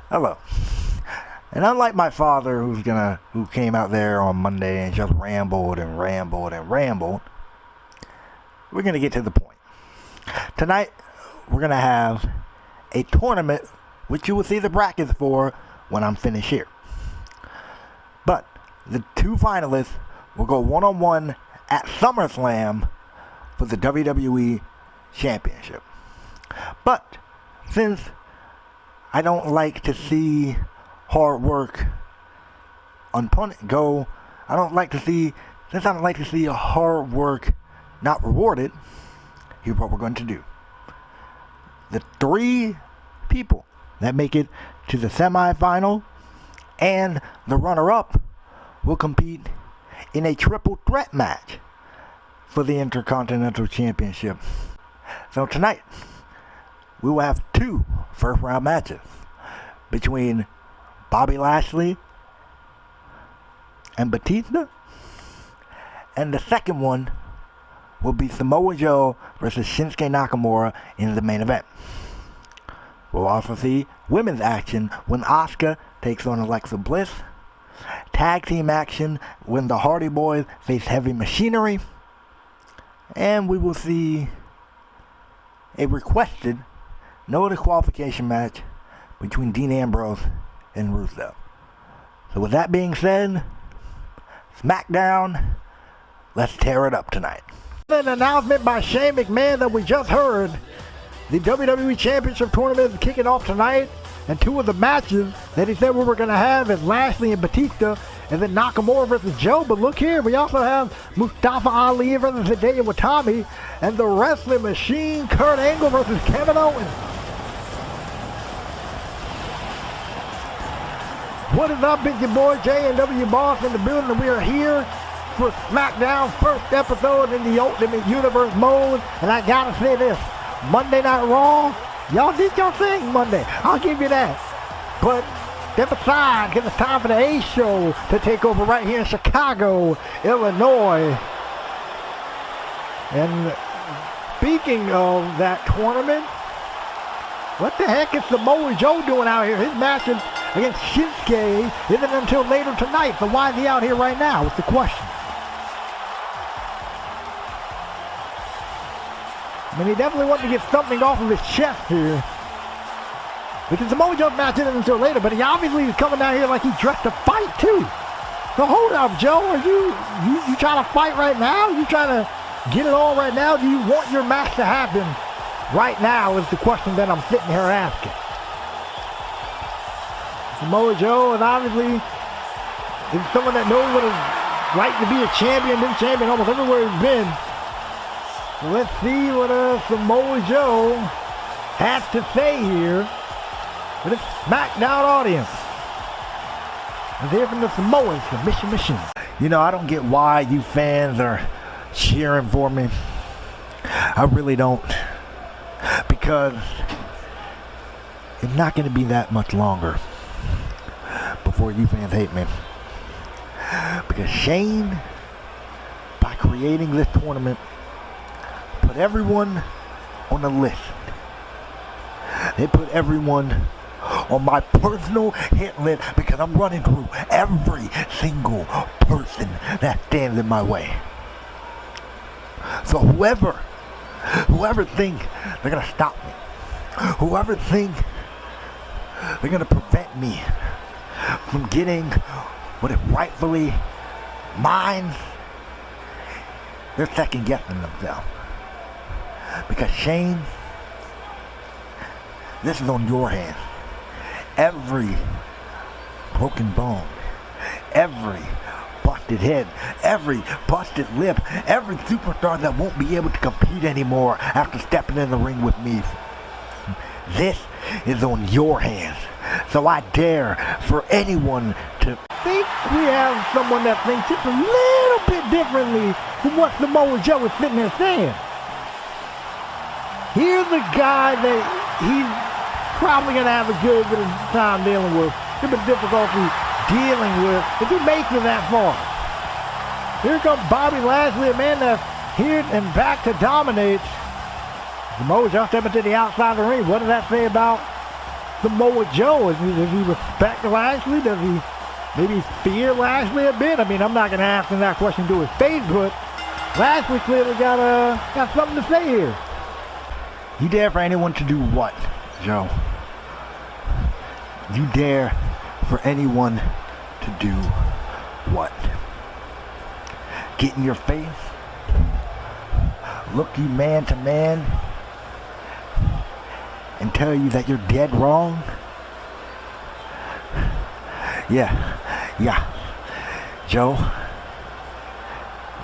Hello. And unlike my father who came out there on Monday and just rambled and rambled and rambled, we're gonna get to the point. Tonight we're gonna have a tournament which you will see the brackets for when I'm finished here. But the two finalists will go one-on-one at SummerSlam for the WWE Championship. But since I don't like to see hard work go, since I don't like to see hard work not rewarded, here's what we're going to do. The three people that make it to the semifinal and the runner-up will compete in a triple threat match for the Intercontinental Championship. So tonight, we will have two first-round matches between Bobby Lashley and Batista, and the second one will be Samoa Joe versus Shinsuke Nakamura in the main event. We'll also see women's action when Asuka takes on Alexa Bliss, tag team action when the Hardy Boys face Heavy Machinery, and we will see a requested no disqualification match between Dean Ambrose and Rusev. So with that being said, SmackDown, let's tear it up tonight. An announcement by Shane McMahon that we just heard. The WWE Championship Tournament is kicking off tonight, and two of the matches that he said we were going to have is Lashley and Batista, and then Nakamura versus Joe. But look here, we also have Mustafa Ali versus Hideo Watami, and the Wrestling Machine, Kurt Angle versus Kevin Owens. What is up, it's your boy J&W Boss in the building, and we are here for SmackDown's first episode in the Ultimate Universe mode. And I gotta say this, Monday Night Raw, y'all did your thing Monday, I'll give you that. But step aside, because it's time for the A Show to take over right here in Chicago, Illinois. And speaking of that tournament, what the heck is Samoa Joe doing out here? His match against Shinsuke isn't until later tonight, so why is he out here right now? It's the question. I mean, he definitely wanted to get something off of his chest here, because Samoa Joe's match isn't until later, but he obviously is coming down here like he's dressed to fight too. So hold up, Joe, are you trying to fight right now? You trying to get it on right now? Do you want your match to happen right now is the question that I'm sitting here asking. Samoa Joe is obviously someone that knows what it's like to be a champion, been champion almost everywhere he's been. So let's see what Samoa Joe has to say here for this SmackDown audience. Let's hear from the Samoan submission machine. You know, I don't get why you fans are cheering for me. I really don't. Because it's not going to be that much longer before you fans hate me. Because Shane, by creating this tournament, put everyone on a list. They put everyone on my personal hit list because I'm running through every single person that stands in my way. So whoever think they're gonna stop me, whoever think they're gonna prevent me from getting what is rightfully mine, they're second guessing themselves. Because Shane, this is on your hands. Every broken bone, every busted head, every busted lip, every superstar that won't be able to compete anymore after stepping in the ring with me. This is on your hands. So I dare for anyone to think we have someone that thinks just a little bit differently from what Samoa Joe is sitting there saying. Here's a guy that he's probably going to have a good bit of time dealing with, a bit of difficulty dealing with, if he makes it that far. Here comes Bobby Lashley, a man that's here and back to dominate. Samoa Joe stepping to the outside of the ring. What does that say about Samoa Joe? Does he respect Lashley? Does he maybe fear Lashley a bit? I mean, I'm not going to ask him that question to his face, but Lashley clearly got something to say here. You dare for anyone to do what, Joe? You dare for anyone to do what? Get in your face? Look you man to man? And tell you that you're dead wrong? Yeah. Joe,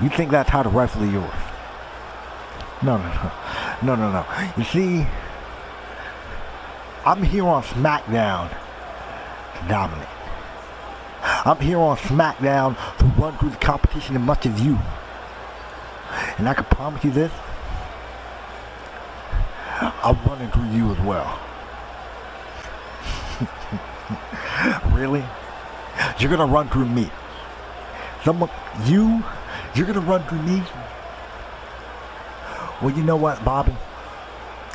you think that's how to wrestle yours? No. You see, I'm here on SmackDown to dominate. I'm here on SmackDown to run through the competition as much as you. And I can promise you this, I'm running through you as well. Really? You're gonna run through me? You're gonna run through me? Well, you know what, Bobby?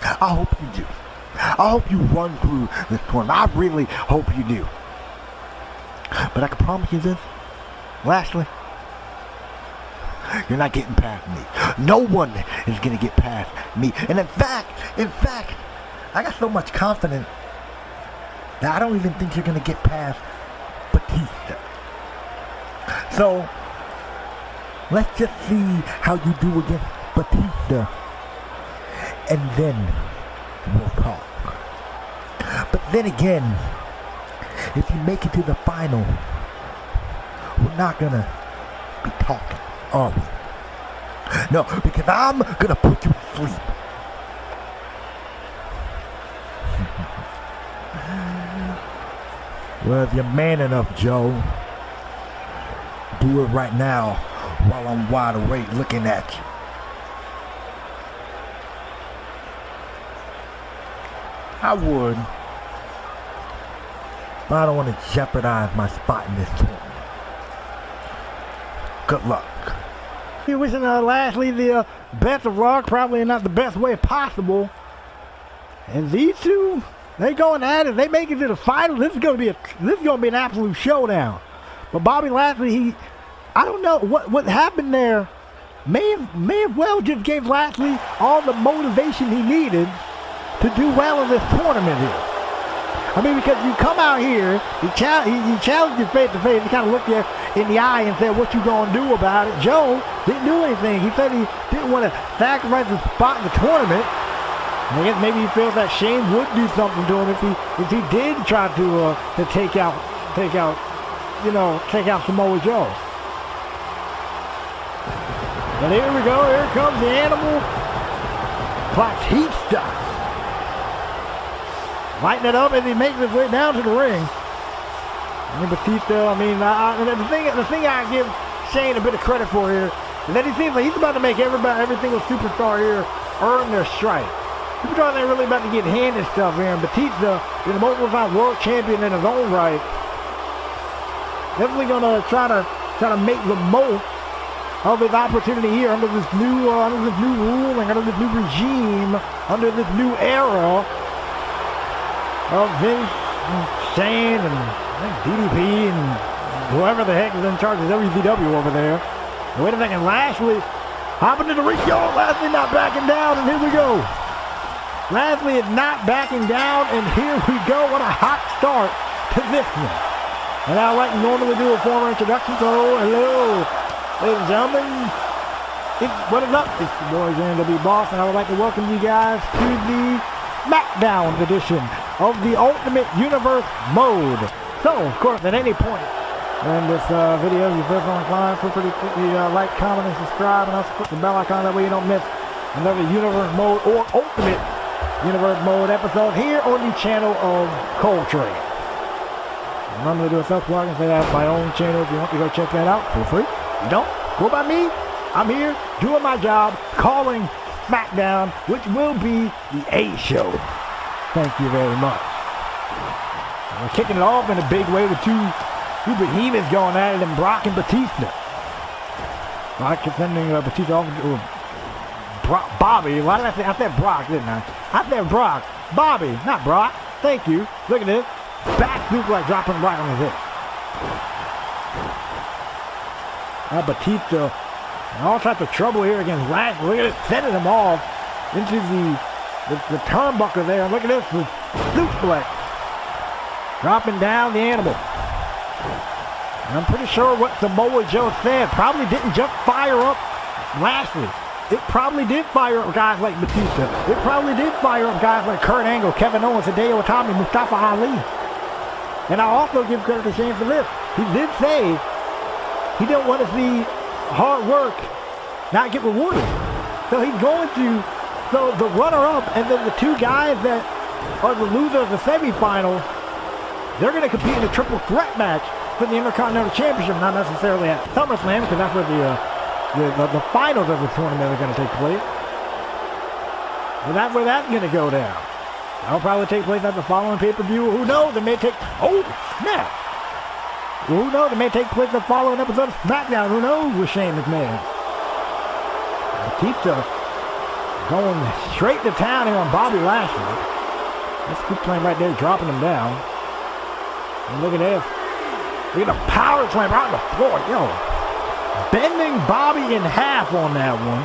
I hope you do. I hope you run through this tournament. I really hope you do. But I can promise you this, Lashley, you're not getting past me. No one is going to get past me. And in fact, I got so much confidence that I don't even think you're going to get past Batista. So, let's just see how you do against Batista, and then we'll talk. But then again, if you make it to the final, we're not gonna be talking, are we? No, because I'm gonna put you to sleep. Well, if you're man enough, Joe, do it right now while I'm wide awake looking at you. I would, but I don't want to jeopardize my spot in this tournament. Good luck. You're wishing Lashley the best of luck, probably not the best way possible. And these two, they going at it. They make it to the final. This is going to be an absolute showdown. But Bobby Lashley, I don't know what happened there. May have well just gave Lashley all the motivation he needed to do well in this tournament here. I mean, because you come out here, you challenge you face to face, he kind of looked you in the eye and said, what you gonna do about it? Joe didn't do anything. He said he didn't want to sacrifice his spot in the tournament. And I guess maybe he feels that Shane would do something to him if he did try to take out Samoa Joe. And here we go. Here comes the animal, Batista. Lighting it up as he makes his way down to the ring. And Batista, the thing I give Shane a bit of credit for here is that he seems like he's about to make every single superstar here earn their strike. Superstars ain't really about to get handed stuff here. And Batista is a multiple time world champion in his own right. Definitely gonna try to make the most of his opportunity here under this new rule and under this new regime, under this new era of Vince and Shane and I think DDP and whoever the heck is in charge of WCW over there. Wait a second, Lashley hopping to the ring. Yo, Lashley not backing down, and here we go. Lashley is not backing down, and here we go. What a hot start to this one. And I like to normally do a formal introduction, so hello, ladies and gentlemen. What is up? It's the boys NW Boss, and I would like to welcome you guys to the SmackDown edition of the Ultimate Universe mode. So, of course, at any point in this video, if you're first on the line, feel free to like, comment, and subscribe, and also click the bell icon, that way you don't miss another Universe mode or Ultimate Universe mode episode here on the channel of Coletrain. I'm going to do a self-plug and say I have my own channel. If you want to go check that out, feel free. If you don't, go by me. I'm here doing my job, calling SmackDown, which will be the A show. Thank you very much. We're kicking it off in a big way with two behemoths going at it, and Brock and Batista. Brock sending Batista off to Bobby. Why did I say Brock, didn't I? I said Brock. Bobby, not Brock. thank you. Look at this. Back suplex dropping right on his head. Batista in all types of trouble here against Lashley. Look at it, sending him off into the turnbuckle there. And look at this, the suplex. Dropping down the animal. And I'm pretty sure what Samoa Joe said probably didn't just fire up Lashley. It probably did fire up guys like Batista. It probably did fire up guys like Kurt Angle, Kevin Owens, Hideo Itami, Mustafa Ali. And I also give credit to Shane for this. He did say he didn't want to see hard work not get rewarded. So he's going to, so the runner-up and then the two guys that are the losers of the semifinal, they're going to compete in a triple threat match for the Intercontinental Championship, not necessarily at SummerSlam, because that's where the finals of the tournament are going to take place. And that's where that's going to go down. That'll probably take place at the following pay-per-view. Who knows? It may take, oh, snap. Well, who knows? It may take place in the following episode of SmackDown. Who knows with Shane McMahon? Batista going straight to town here on Bobby Lashley. Let's keep playing right there, dropping him down. And look at this. Look at the power slam right on the floor. Yo. Bending Bobby in half on that one.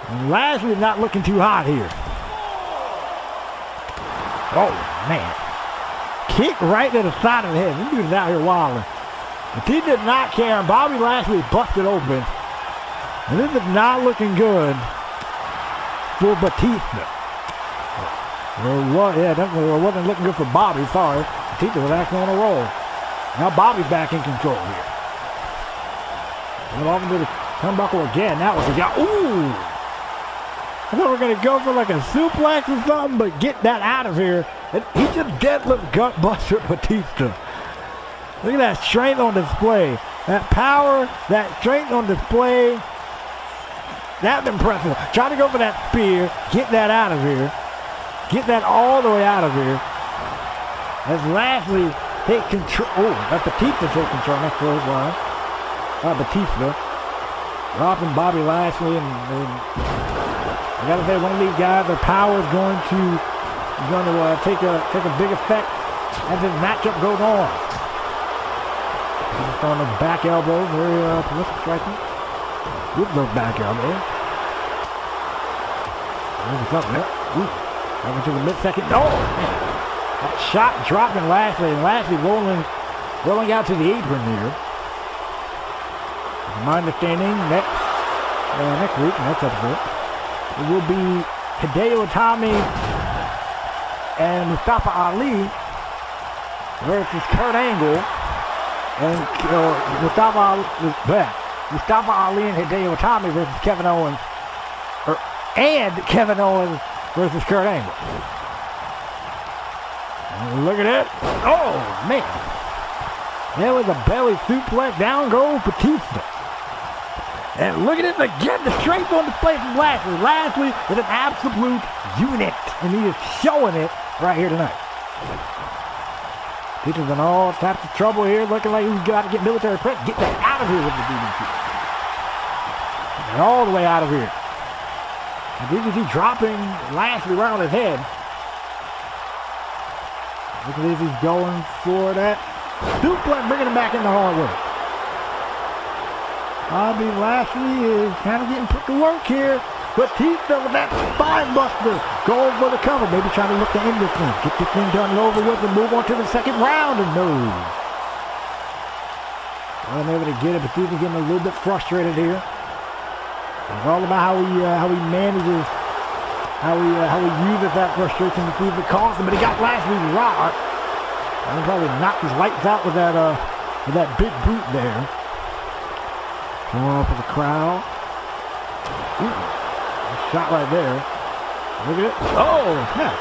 And Lashley's not looking too hot here. Oh, man. Kick right to the side of the head. This dude's out here wilding. But he did not care. And Bobby Lashley busted open. And this is not looking good for Batista. It wasn't looking good for Bobby. Sorry. Batista was actually on a roll. Now Bobby's back in control here. Went off into the turnbuckle again. That was a guy. Ooh! I thought we were going to go for like a suplex or something, but get that out of here. And he just deadlift gut buster Batista. Look at that strength on display. That power, that strength on display. That's impressive. Trying to go for that spear. Get that out of here. Get that all the way out of here. As Lashley take control. Oh, that Batista take control. Next clothesline. Batista. Dropping Bobby Lashley. And I gotta say, one of these guys, their power is going to take a big effect as this matchup goes on. Just on the back elbow, very prolific striking. With those back elbows. There's something there. Ooh. Over to the mid-second. Oh, man. That shot dropping Lashley, and Lashley rolling out to the apron here. My understanding, next episode, it will be Hideo Itami and Mustafa Ali versus Kurt Angle, and Mustafa Ali and Hideo Itami versus Kevin Owens, Kevin Owens versus Kurt Angle. And look at that! Oh man, there was a belly suplex. Down goes Batista. And look at it again, the strength on display from Lashley. Lashley is an absolute unit, and he is showing it right here tonight. Peter's in all types of trouble here, looking like he's got to get military press. Get that out of here with the DDT. Get all the way out of here. The DDT dropping Lashley right on his head. Look at this, he's going for that suplex, bringing him back into hard work. Bobby Lashley is kind of getting put to work here. Batista with that spine buster. Going for the cover. Maybe trying to look to end this thing. Get this thing done and over with and move on to the second round. And no. Unable to get it. Batista getting a little bit frustrated here. It's all about how he manages, how he uses that frustration to see if it costs him. But he got Lashley's rock. And he probably knocked his lights out with that big boot there. Going for the crowd. Ooh, shot right there. Look at it. Oh, snap.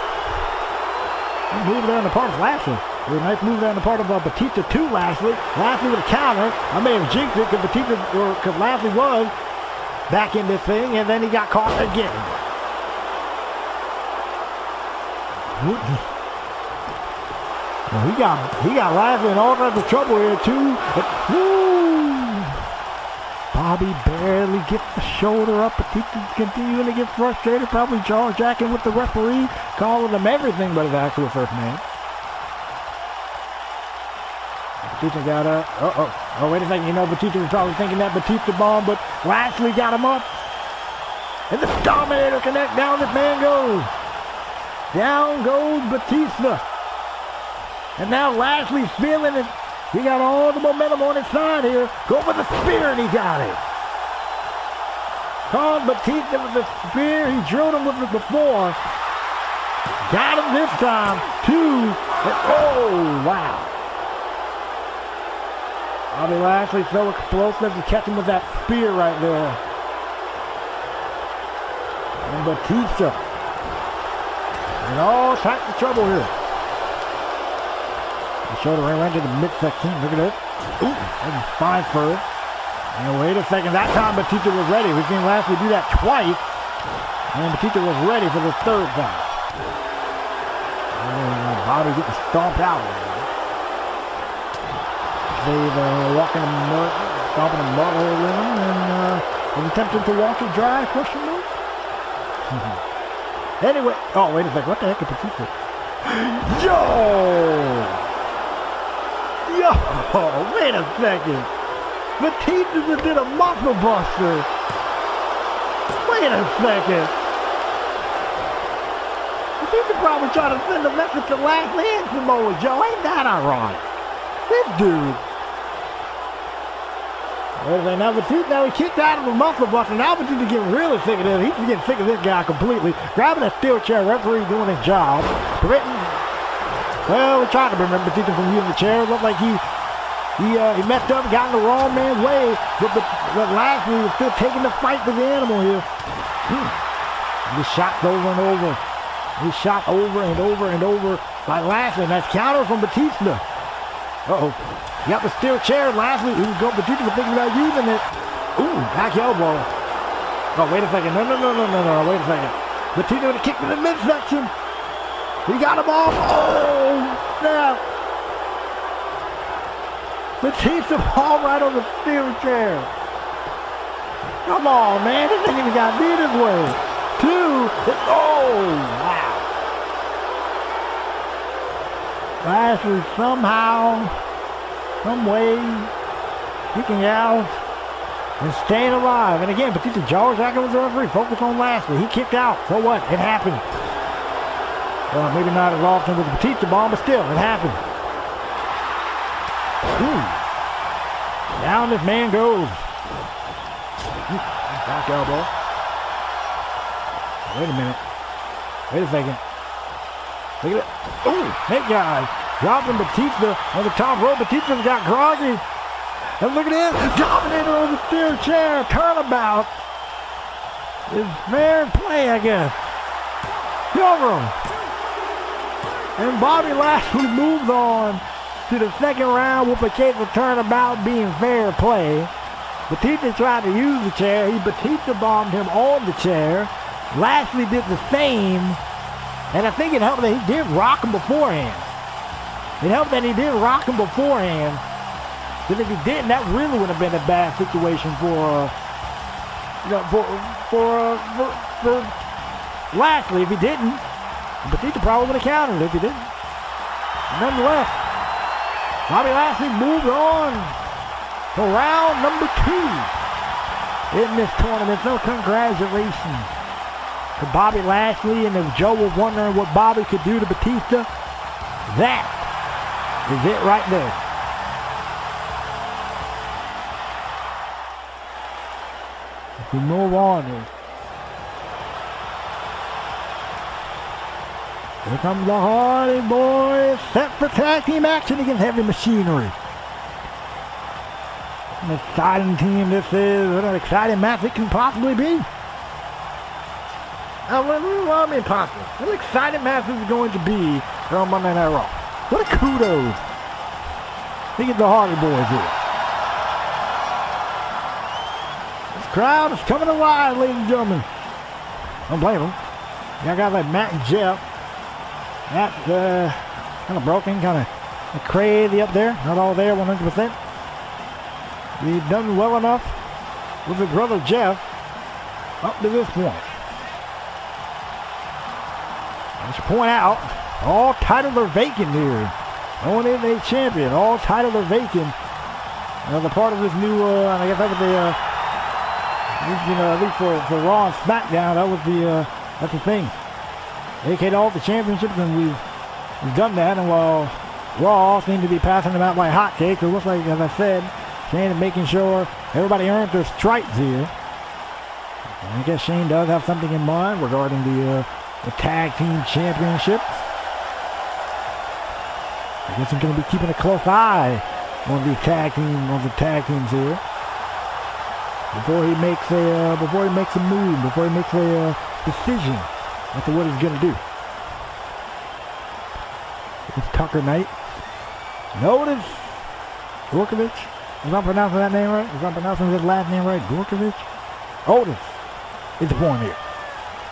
Move there on the part of Lashley. A nice move there on the part of Batista to Lashley. Lashley with a counter. I may have jinxed it because Lashley was back in this thing, and then he got caught again. Well, he got Lashley in all kinds of trouble here too. But, Bobby barely gets the shoulder up. Batista continuing to get frustrated, probably jaw-jacking with the referee, calling him everything but his actual first name. Batista got up. Oh, wait a second. You know, Batista was probably thinking that Batista bomb, but Lashley got him up. And the Dominator connect. Down this man goes. Down goes Batista. And now Lashley's feeling it. He got all the momentum on his side here. Go for the spear, and he got it. Caught Batista with the spear. He drilled him with it before. Got him this time. 2. And oh, wow. Bobby Lashley so explosive to catch him with that spear right there. And Batista in all types of trouble here. The shoulder right to the midsection. Look at it. Ooh, that was fine for it. And wait a second. That time Batista was ready. We've seen Lashley do that twice. And Batista was ready for the third time. And Bobby getting stomped out. They've walking the mud, stomping a mud hole in him, and attempting to walk it dry, question mark? Anyway, oh, wait a second, what the heck is Batista? Yo, wait a second. Batista just did a muscle buster. Wait a second. Batista probably trying to send a message to Lashley and Samoa Joe. Ain't that ironic? This dude. Now Batista, he kicked out of a muscle buster. Now Batista getting really sick of this. He's getting sick of this guy completely. Grabbing a steel chair, referee doing his job. Well, we tried to prevent Batista from using the chair. It looked like he messed up, got in the wrong man's way. But Lashley was still taking the fight to the animal here. He shot over and over. He shot over and over and over by Lashley. And that's counter from Batista. Uh-oh. He got the steel chair. Lashley, he was going, Batista was thinking about using it. Ooh, back elbow. Oh, wait a second. No. Wait a second. Batista with a kick to the midsection. He got him off. Oh, snap. Batista fall right on the steel chair. Come on, man. This ain't even got to be this way. 2. Oh, wow. Lashley somehow, some way, kicking out and staying alive. And again, Batista jaw-jacking with the referee. Focus on Lashley. He kicked out. So what? It happened. Well, maybe not as often with the Batista bomb, but still, it happened. Ooh. Down this man goes. Back elbow. Wait a minute. Wait a second. Look at it. Ooh, that guy dropping Batista on the top rope. Batista's got groggy. And look at this. Dominator on the steel chair. Turnabout. Is fair play, I guess. Over him. And Bobby Lashley moves on to the second round with a case of turnabout being fair play. Batista tried to use the chair. Batista bombed him on the chair. Lashley did the same. And I think it helped that he did rock him beforehand. It helped that he did rock him beforehand. Because if he didn't, that really would have been a bad situation for Lashley. If he didn't, Batista probably would have countered if he didn't. Nonetheless, Bobby Lashley moved on to round number 2 in this tournament. So congratulations to Bobby Lashley. And if Joe was wondering what Bobby could do to Batista, that is it right there. We move on here. Here comes the Hardy Boys, set for tag team action against Heavy Machinery. An exciting team this is. What an exciting match it can possibly be. What I mean possible? What an exciting match this is going to be here on Monday Night Raw. What a kudos. Look at the Hardy Boys here. Crowd is coming alive, ladies and gentlemen. Don't blame them. Y'all got like Matt and Jeff. Matt's kind of broken, kind of crazy up there. Not all there 100%. He's done well enough with his brother Jeff up to this point. I should point out, all titles are vacant here. No one is a champion. All titles are vacant. The part of this new, I guess that was at least for Raw and SmackDown, that's the thing. Vacate all the championships, and we've done that. And while Raw seems to be passing them out like hotcakes, it looks like, as I said, Shane is making sure everybody earns their stripes here. And I guess Shane does have something in mind regarding the tag team championships. I guess I'm going to be keeping a close eye on the tag teams here before he makes a move, before he makes a decision as to what he's going to do. It's Tucker Knight. Notice Gorkovich. Is I'm pronouncing that name right? Is I'm pronouncing his last name right? Gorkovich. Otis is the point here.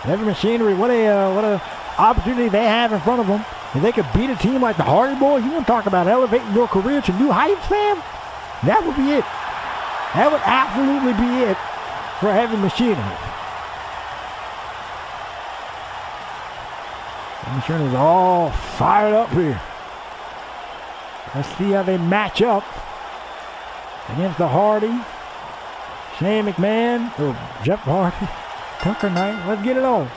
Heavy Machinery, what a opportunity they have in front of them. If they could beat a team like the Hardy Boys, you want to talk about elevating your career to new heights, man? That would be it. That would absolutely be it for Heavy Machinery. Heavy Machinery is all fired up here. Let's see how they match up against the Hardy, Shane McMahon, or Jeff Hardy, Tucker Knight. Let's get it on.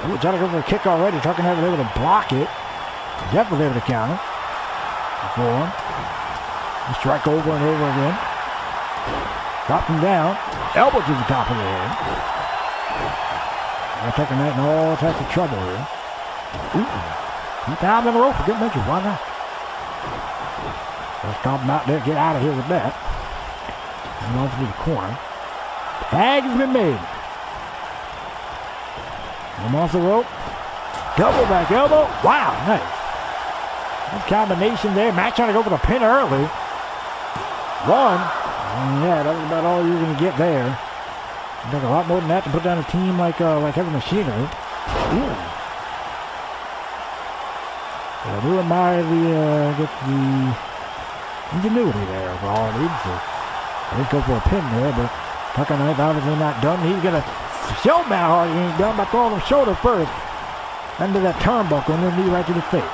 Ooh, trying to go for a kick already. Tucker Knight was able to block it. Jeff was able to counter. Before him. Strike over and over again. Drop him down. Elbow to the top of the head. Tucker Knight in all types of trouble here. Ooh. 2 times in a row for good measure. Why not? Let's stomp him out there. Get out of here with that. And on to the corner. Tag has been made. I'm off the rope. Double back elbow. Wow, nice. Good combination there. Matt trying to go for the pin early. 1. Yeah, that was about all you were going to get there. It took a lot more than that to put down a team like Heavy Machinery. Ooh. I do admire the ingenuity there of Hardy. So they go for a pin there, but Tucker Knight's obviously not done. He's going to show Matt Hardy he ain't done by throwing him shoulder first under that turnbuckle and then knee right to the face.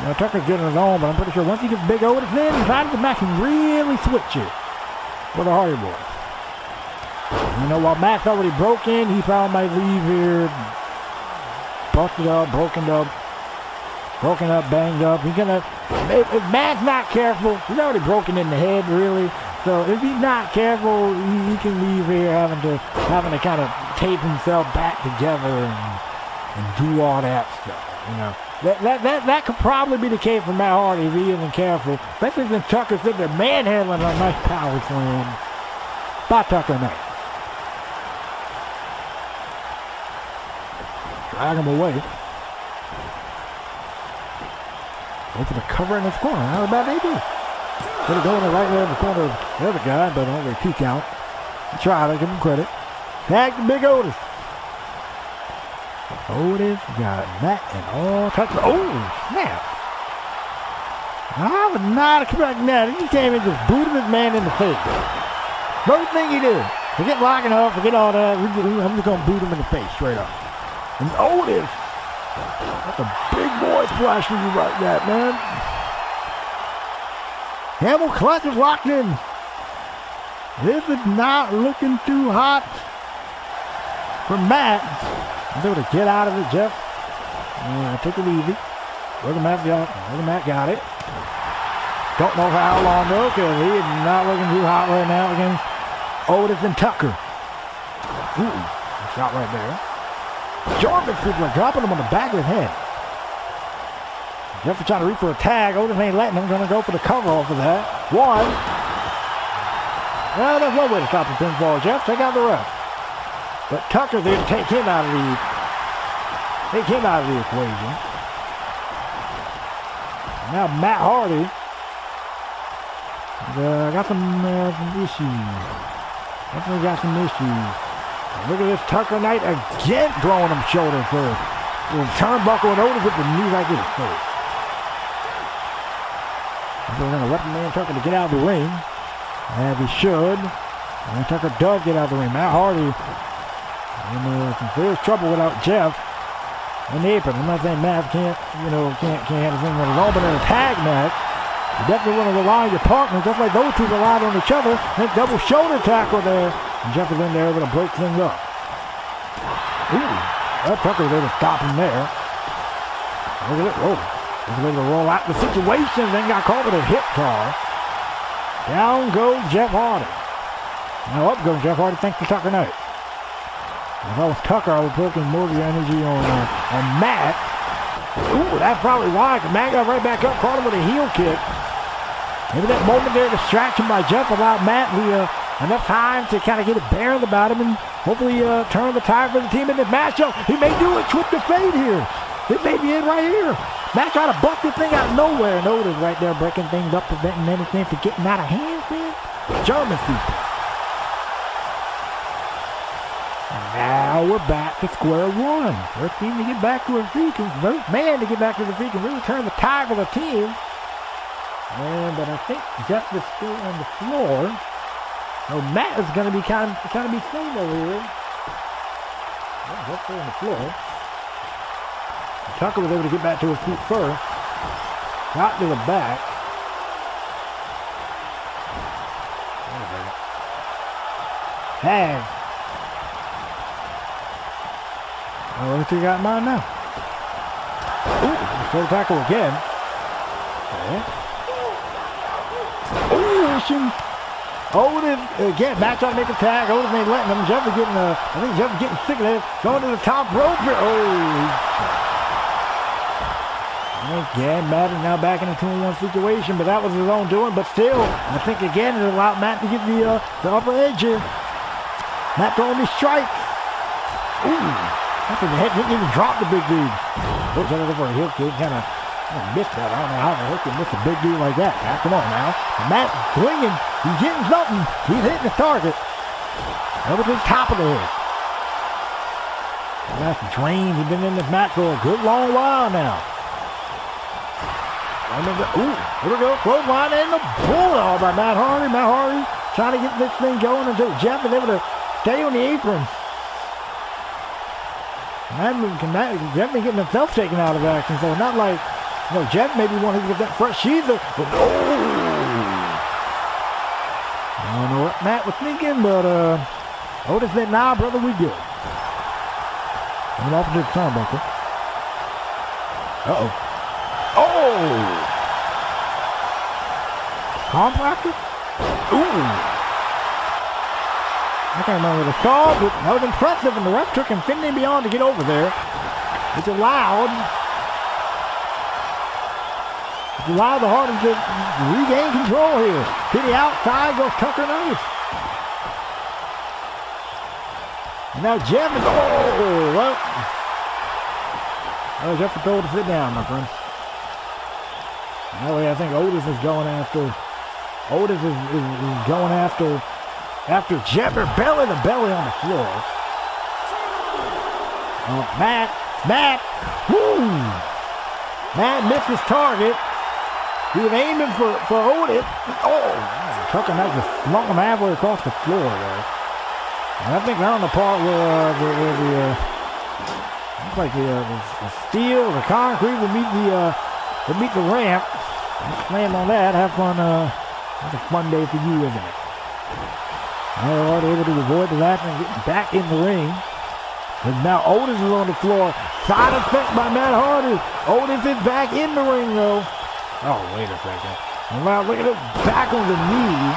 Now Tucker's getting his own, but I'm pretty sure once he gets Big Otis in, inside of the match can really switch it for the Hardy Boys. You know, while Matt's already broken, he probably might leave here busted up, broken up, banged up. He's gonna, if Matt's not careful, he's already broken in the head, really. So if he's not careful, he can leave here having to kind of tape himself back together and do all that stuff. You know, that could probably be the case for Matt Hardy if he isn't careful. Especially since Tucker said they're manhandling a nice power slam by Tucker Knight. Drag him away. Go for the cover in his corner. How about they do? Could have gone right there in the corner of the other guy, but only a 2 count. He tried to give him credit. Tag to Big Otis. Otis got that and all types of. Oh, snap. I would not expect that. He came and just booted his man in the face. First thing he did. Forget locking up, forget all that. I'm just going to boot him in the face straight up. And Otis. That's a big boy splash for you like that, man. Camel clutch is locked in. This is not looking too hot for Matt. He's able to get out of it, Jeff. Take it easy. Brother Matt got it. Don't know for how long though, because he is not looking too hot right now against Otis and Tucker. Ooh, a shot right there. Jordan is dropping him on the back of his head. Jeff is trying to reach for a tag. Otis ain't letting him. Going to go for the cover off of that. 1. Well, there's no way to stop the pinfall, Jeff. Take out the ref. But Tucker there to take him out of the equation. Now Matt Hardy got some issues. Definitely got some issues. Look at this Tucker Knight again throwing him shoulder first. Turnbuckle and Otis with the knee right to the face. So we're going to let the man Tucker to get out of the ring. As he should. And Tucker does get out of the ring. Matt Hardy in some serious trouble without Jeff in the apron. I'm not saying Matt can't handle things alone, but in a tag match, you definitely want to rely on your partner, just like those two relied on each other. And double shoulder tackle there. And Jeff is in there able to break things up. Ooh, that Tucker was able to stop him there. Look at it. Whoa. He was able to roll out the situation, then got caught with a hip toss. Down goes Jeff Hardy. Now up goes Jeff Hardy, thanks to Tucker Knight. If I was Tucker, I would put more of your energy on Matt. Ooh, that's probably why. Matt got right back up, caught him with a heel kick. Maybe that momentary distraction by Jeff allowed Matt enough time to kind of get a bearing about him and hopefully turn the tide for the team in this matchup. He may do a trip to fade here. It may be it right here. Matt trying to buck this thing out of nowhere. And Otis right there breaking things up, preventing anything from getting out of hand, man. German people. Now we're back to square one. First team to get back to their feet. First man to get back to the feet can really turn the tide for the team. But I think Jeff is still on the floor. So Matt is going to be kind of be seen over here. Jeff's still on the floor. Tucker was able to get back to his feet first. Got to the back. Tag. Well, let's see what you got in mind now. Ooh, full tackle again. Okay. Ooh, Otis again, Matt trying to make a tag. Otis ain't letting him. Jeff is getting, I think Jeff is getting sick of this. Going to the top rope here. Again, Matt is now back in a 2-on-1 situation, but that was his own doing. But still, I think again it allowed Matt to get the upper edge here. Matt throwing these strikes. Ooh, I think the head didn't even drop the big dude. Looks like over a heel kick, kind of missed that. I don't know how the heck he missed a big dude like that. Now, come on now. And Matt swinging. He's getting something. He's hitting the target. Over to the top of the head. That's drained. He's been in this match for a good long while now. Ooh, here we go. Clothesline and the bulldog by Matt Hardy. Matt Hardy trying to get this thing going until Jeff is able to stay on the apron. Jeff been getting himself taken out of action, so not like, Jeff maybe wanted to get that front sheather. But I don't know what Matt was thinking, but Otis said, nah, brother, we good. And off to the turnbuckle. Uh-oh. Oh! Contractor? Ooh! I can't remember the call, but that was impressive, and the ref took infinity beyond to get over there. It's allowed the Hardys to regain control here. To the outside goes Tucker Knight. And now Jeff is, Jeff is told to sit down, my friend. That way I think Otis is going after Jeff, or belly to belly on the floor. Matt, woo! Matt missed his target. He was aiming for Otis. Tucker Knight just flung him halfway across the floor there. And I think they're on the part where looks like the steel, the concrete will meet the ramp. Slam on that. Have fun. It's a fun day for you, isn't it? Alright, able to avoid the last and getting back in the ring. And now Otis is on the floor. Side effect by Matt Hardy. Otis is back in the ring, though. Oh, wait a second. And now look at it. Back on the knee.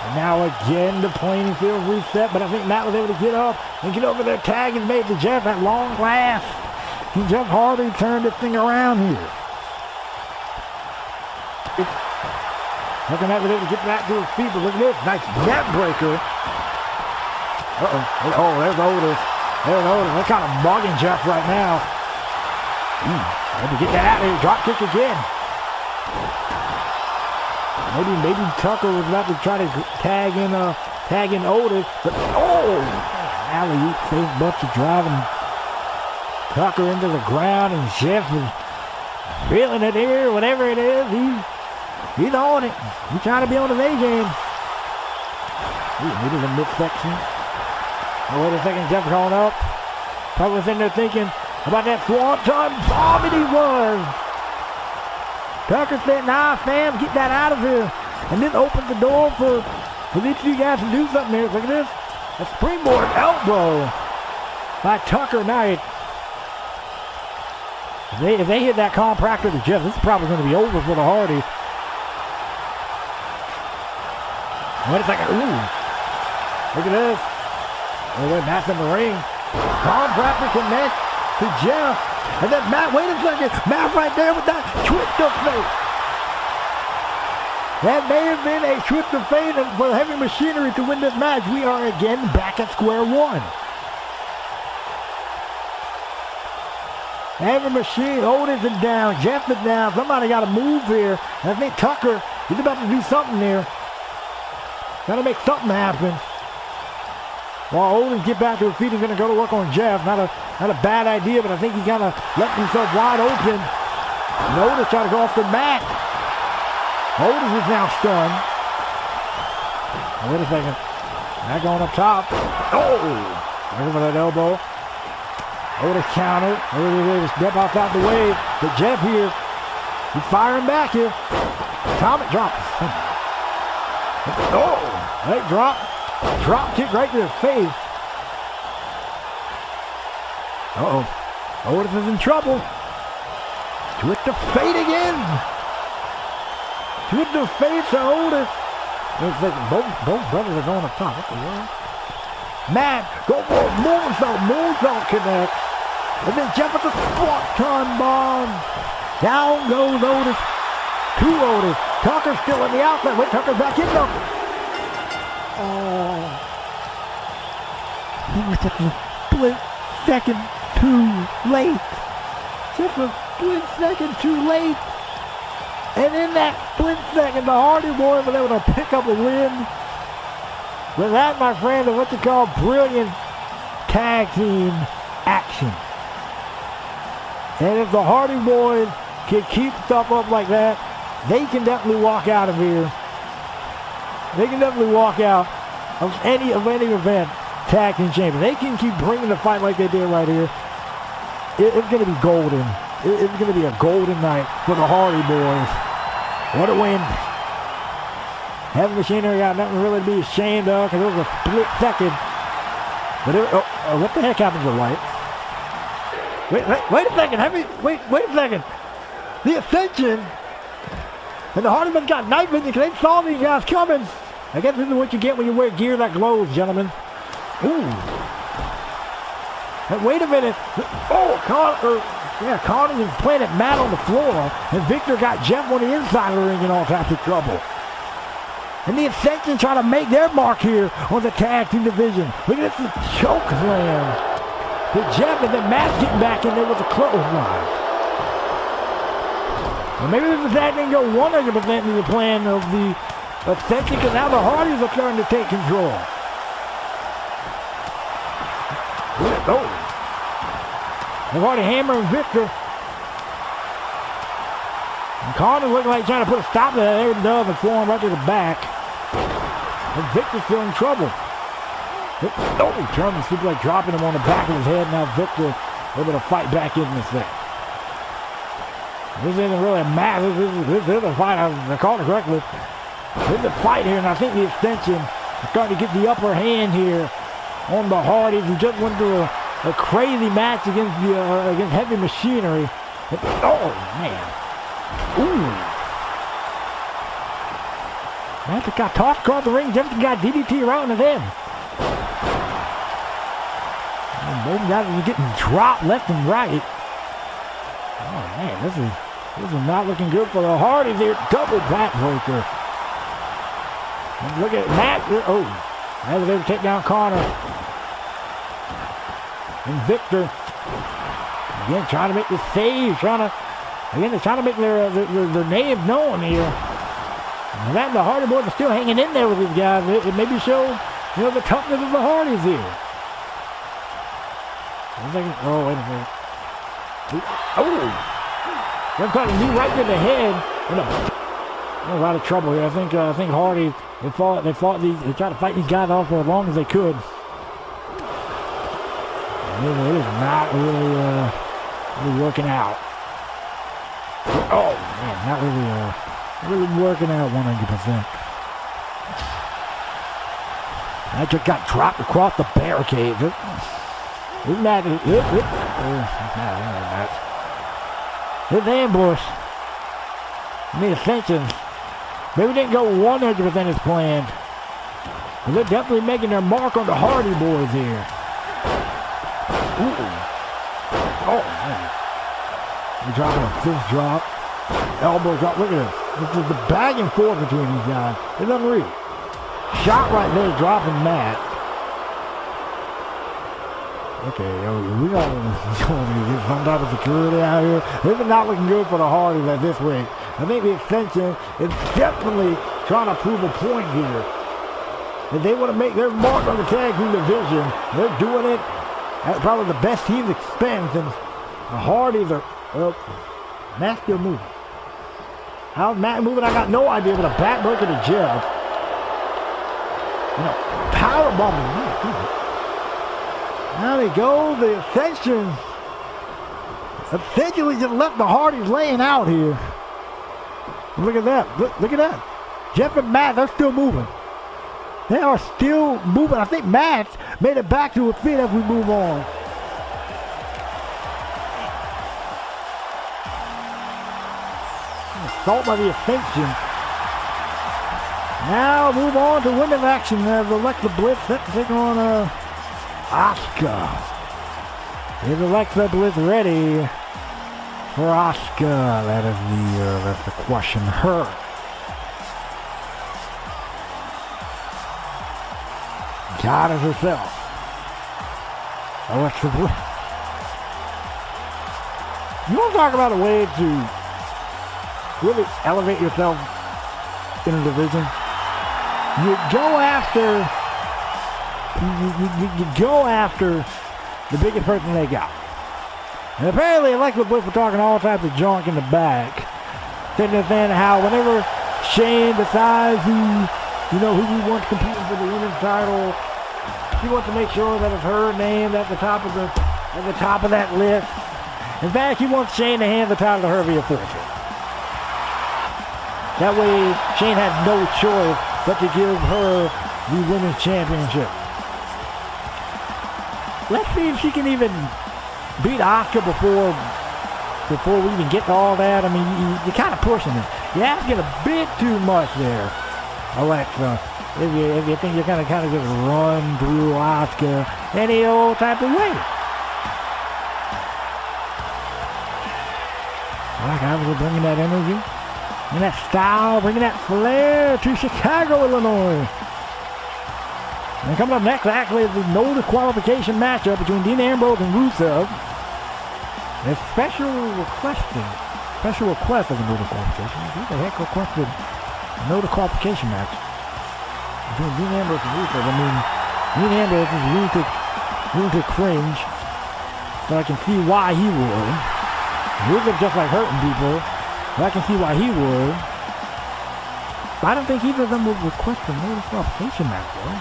And now again, the playing field reset. But I think Matt was able to get up and get over there. Tag is made to Jeff at long last. And Jeff Hardy turned this thing around here. Looking at it to get back to his feet, but look at this. Nice net breaker. There's Otis. They're kind of mugging Jeff right now. Had to get that out of here. Drop kick again. Maybe Tucker was about to try to tag in Otis, but alley-oop saves Butcher driving Tucker into the ground, and Jeff is feeling it here, whatever it is. He's on it. He's trying to be on his A game. He did a midsection. Oh, wait a second, Jeff calling up. Probably was in there thinking about that swanton bomb, and he was. Tucker said, nah, fam, get that out of here. And then opened the door for these two guys to do something here. Look at this. A springboard elbow by Tucker Knight. If they hit that chiropractor to Jeff, this is probably going to be over for the Hardys. Wait a second. Ooh. Look at this. Oh, they're back in the ring. Chiropractor connects to Jeff. And then Matt, wait a second. Matt right there with that twist of fate. That may have been a twist of fate for Heavy Machinery to win this match. We are again back at square one. Heavy Machine, Otis is down, Jeff is down. Somebody got to move here. And I think Tucker, he's about to do something here. Got to make something happen. While Otis get back to his feet, he's going to go to work on Jeff. Not a bad idea, but I think he kind of left himself wide open. And Otis trying to go off the mat. Otis is now stunned. Wait a second. Not going up top. Oh! Look at that elbow. Otis counter. Otis step outside the way. But Jeff here, he's firing back here. Atomic drop. Oh! Leg drop. Drop kick right to the face. Uh-oh. Otis is in trouble. Twist of fate again. Twist of fate to Otis. Both brothers are going up top. What the world? Matt, go for a moonsault. Moonsault connects. And then Jeff with the swanton bomb. Down goes Otis. To Otis. Tucker's still in the outlet. Wait, Tucker's back in though. Oh. He was just a split second too late. Just a split second too late. And in that split second, the Hardy Boys were able to pick up a win. But that, my friend, is what you call brilliant tag team action. And if the Hardy Boys can keep stuff up like that, they can definitely walk out of here. They can definitely walk out of any event tag team champion. They can keep bringing the fight like they did right here. It's going to be golden. It's going to be a golden night for the Hardy Boys. What a win. Heavy Machinery got nothing really to be ashamed of because it was a split second. But what the heck happened to the light? Wait a second. Wait a second. The Ascension and the Hardy Boys got night vision because they saw these guys coming. I guess this is what you get when you wear gear that glows, gentlemen. Ooh. Hey, wait a minute. Oh, Connor is planted Matt on the floor, and Victor got Jeff on the inside of the ring in all types of trouble. And the Ascension trying to make their mark here on the tag team division. Look at this choke slam. But Jeff and then Matt getting back in there with a clothesline. Well, maybe this attack didn't go 100% into the plan of the Ascension, because now the Hardys are starting to take control. Oh. They've already hammering Victor. And Connor looking like trying to put a stop to that. There it does, and throw him right to the back. And Victor's still in trouble. Oh, he turned and seems like dropping him on the back of his head. Now Victor able to fight back in this thing. This isn't really a match. This is a fight. I called it correctly. This is a fight here, and I think the Ascension is starting to get the upper hand here on the Hardys, who just went through a crazy match against Heavy Machinery. Oh, man. Ooh. Matt got tossed across the ring. Jefferson got DDT right on his head. And both guys are getting dropped left and right. Oh, man, this is not looking good for the Hardys here. Double backbreaker. And look at Matt. Oh, now they're able to take down Connor. And Victor, again, trying to make the save, they're trying to make their name known here. And that the Hardy Boys are still hanging in there with these guys. It maybe shows, the toughness of the Hardys here. Oh, wait a minute. Oh! They're caught a knee right to the head. a lot of trouble here. I think Hardy, they tried to fight these guys off for as long as they could. And it is not really working out. Oh man, not really working out 100%. That just got dropped across the barricade. Isn't that his ambush? I mean, Ascension. Maybe didn't go 100% as planned. But they're definitely making their mark on the Hardy Boys here. Ooh. Oh, man. They're dropping a fist drop. Elbow drop. Look at this. This is the back and forth between these guys. It's unreal. Shot right there, dropping Matt. Okay, we got to get some type of security out here. This is not looking good for the Hardys at this rate. I think the Ascension is definitely trying to prove a point here. If they want to make their mark on the tag team division, they're doing it at probably the best team's expense. And the Hardys are, Matt's still moving. How's Matt moving? I got no idea, but a backbreaker to Jeff. Power bombing. Now they go. The Ascension essentially just left the Hardys laying out here. Look at that. Look at that. Jeff and Matt, they're still moving. They are still moving. I think Matt made it back to his feet as we move on. Assault by the Ascension. Now move on to women's action as Alexa Bliss set to take on Asuka. Is Alexa Bliss ready for Asuka? That's the question. Her. Goddess herself. Alexa Bliss. You want to talk about a way to really elevate yourself in a division? You go after you go after the biggest person they got. And apparently Alexa Bliss was talking all types of junk in the back. Saying how whenever Shane decides who he wants competing for the women's title, she wants to make sure that it's her name at the top of that list. In fact, he wants Shane to hand the title to her via forfeit. That way, Shane had no choice but to give her the women's championship. Let's see if she can even beat Asuka before we even get to all that. I mean, you're kind of pushing it. You're asking a bit too much there, Alexa. If you think you're kind of just run through Asuka any old type of way. Like I was bringing that energy. And that style, bringing that flair to Chicago, Illinois. And coming up next, actually, is the no disqualification matchup between Dean Ambrose and Rusev. A special request of the no disqualification. Who the heck requested a no disqualification match between Dean Ambrose and Rusev? I mean, Dean Ambrose is lunatic cringe, so I can see why he would. Rusev just like hurting people. I can see why he would. But I don't think either of them would request a no disqualification match, though.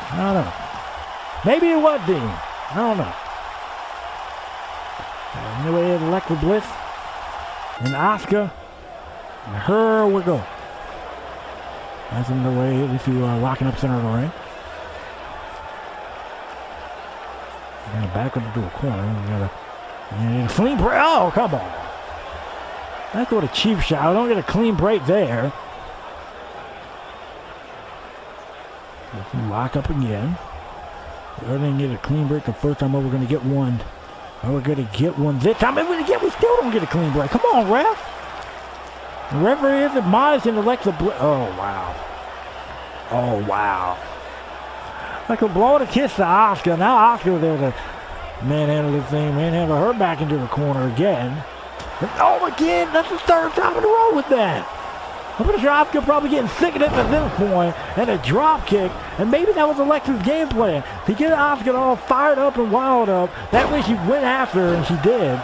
I don't know. Maybe it was Dean. I don't know. Anyway, it's Alexa Bliss and Asuka. And her we go. That's in the way. At least you locking up center of the ring. And back up into a corner. And a clean break. Oh, come on. Let's go to cheap shot. I don't get a clean break there. Let's lock up again. We didn't get a clean break the first time. We're going to get one. We're going to get one this time. And we still don't get a clean break. Come on, ref. The referee is admonishing Alexa Bliss. Oh, wow. Oh, wow. Like a blow to kiss to Asuka. Now Asuka there to manhandle this thing. Manhandle her back into the corner again. And again, that's the third time in a row with that. I'm pretty sure Asuka probably getting sick of it at this point. And a drop kick. And maybe that was Alexa's game plan. To get Asuka all fired up and wild up. That way she went after her, and she did.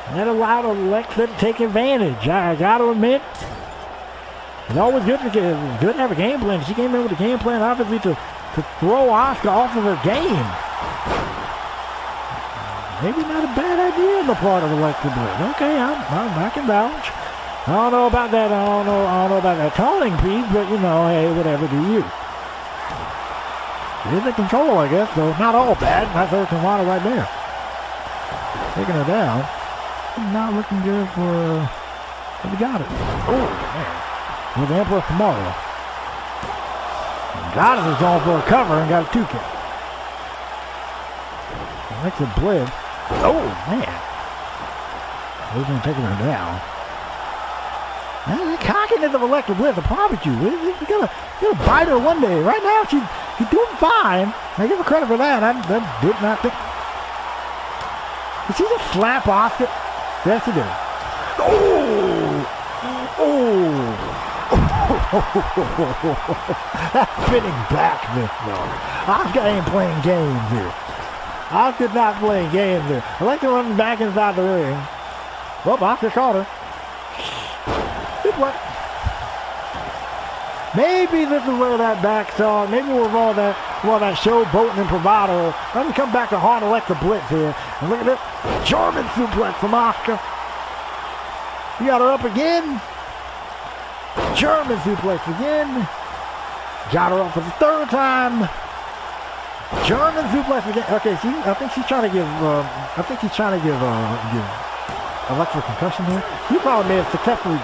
And that allowed Alexa to take advantage. I got to admit, it's always good to have a game plan. She came in with a game plan, obviously, to throw Asuka off of her game. Maybe not a bad idea on the part of Alexa Bliss. Okay, I can vouch. I don't know about that. I don't know about that taunting piece, but you know, hey, whatever, do you? She's in control, I guess, though. Not all bad. That's Hurricane Water right there. Taking her down. Not looking good for. But we got it. Oh, man. With Emperor tomorrow. Got it. Is going for a cover and got a 2 count. Alexa Bliss. Oh, man. Who's going to take her down? Now, the cockiness of Alexa Bliss, I promise you. You're going to bite her one day. Right now, she's doing fine. I give her credit for that. I did not think. Did she just slap Asuka? Yes, she did. Oh! That spinning back miss, though. Asuka ain't playing games here. Asuka's not playing games here. Alexa running back inside the ring. Well, Asuka caught her. Good work. Maybe this is where that backsaw, maybe with all that showboating and bravado. Let me come back to hard Alexa Bliss here. And look at this German suplex from Asuka. You got her up again. German suplex again. Got her up for the 3rd time. German suplex again. Okay, I think she's trying to give Alexa a concussion here. You probably may have successfully.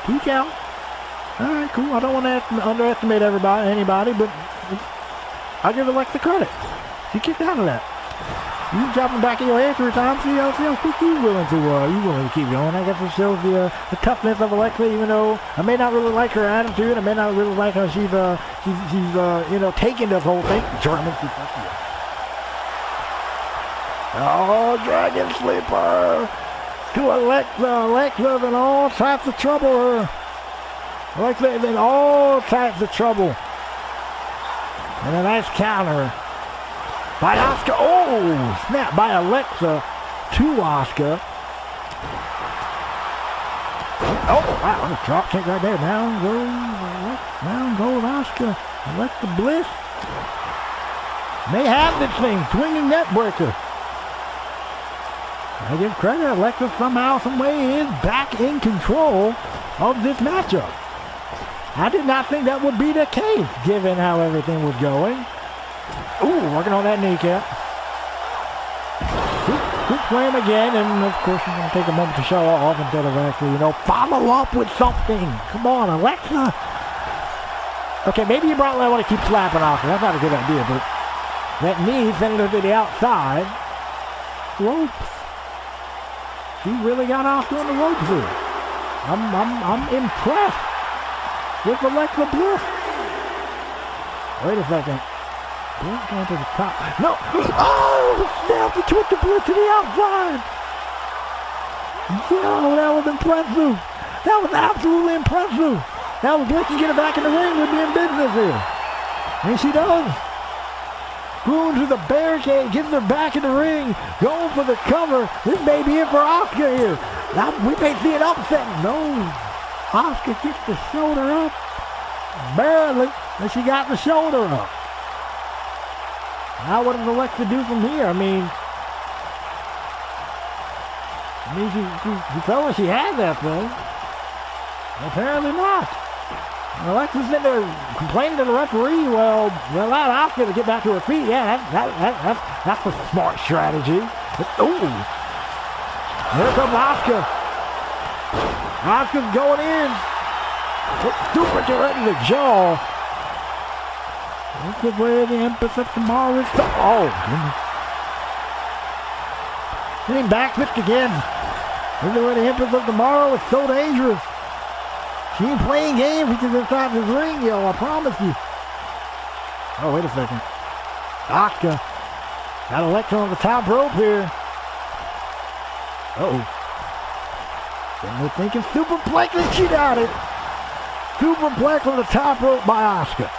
2 count. All right, cool. I don't want to underestimate anybody, but I'll give Alexa credit. She kicked out of that. You dropping back in your head 3 times. See how quick you willing to keep going. I guess it shows the toughness of Alexa. Even though I may not really like her attitude, I may not really like how she's taking this whole thing. German. Oh, Dragon Sleeper. To Alexa's in all types of trouble. Alexa's in all types of trouble. And a nice counter by Asuka. Oh, snap by Alexa to Asuka. Oh, wow, a drop kick right there. Down goes Asuka. Alexa Bliss may have this thing. Swinging net breaker. I give credit, Alexa somehow, someway is back in control of this matchup. I did not think that would be the case, given how everything was going. Ooh, working on that kneecap. Good slam again, and of course she's going to take a moment to show off instead of actually, follow up with something. Come on, Alexa. Okay, maybe you probably want to keep slapping off. That's not a good idea, but that knee sending her to the outside. Ropes. She really got off on the ropes here. I'm impressed with Alexa Bliss. Wait a second. Bliss going to the top. No! Oh, snap! He took the Bliss to the outside. Yo, that was impressive. That was absolutely impressive. Now Bliss can get her back in the ring. We'll be in business here. And she does. Going to the barricade, getting her back in the ring, going for the cover. This may be it for Asuka here. Now we may see an upset. No. Asuka gets the shoulder up. Barely. And she got the shoulder up. Now what does Alexa do from here? I mean, she felt like she had that thing. Apparently not. Alexa's sitting there complaining to the referee. Well, allowed Asuka to get back to her feet. Yeah, that's a smart strategy. Ooh. Here comes Asuka. Asuka's going in. Super ready to jaw. This is where the Empress of Tomorrow is. Oh, goodness. Getting backflipped again. This is where the Empress of Tomorrow is so dangerous. She ain't playing games. She's inside this ring, yo. I promise you. Oh, wait a second. Asuka got Alexa on the top rope here. Uh-oh. And we're thinking superplex, and she got it. Superplex on the top rope by Asuka.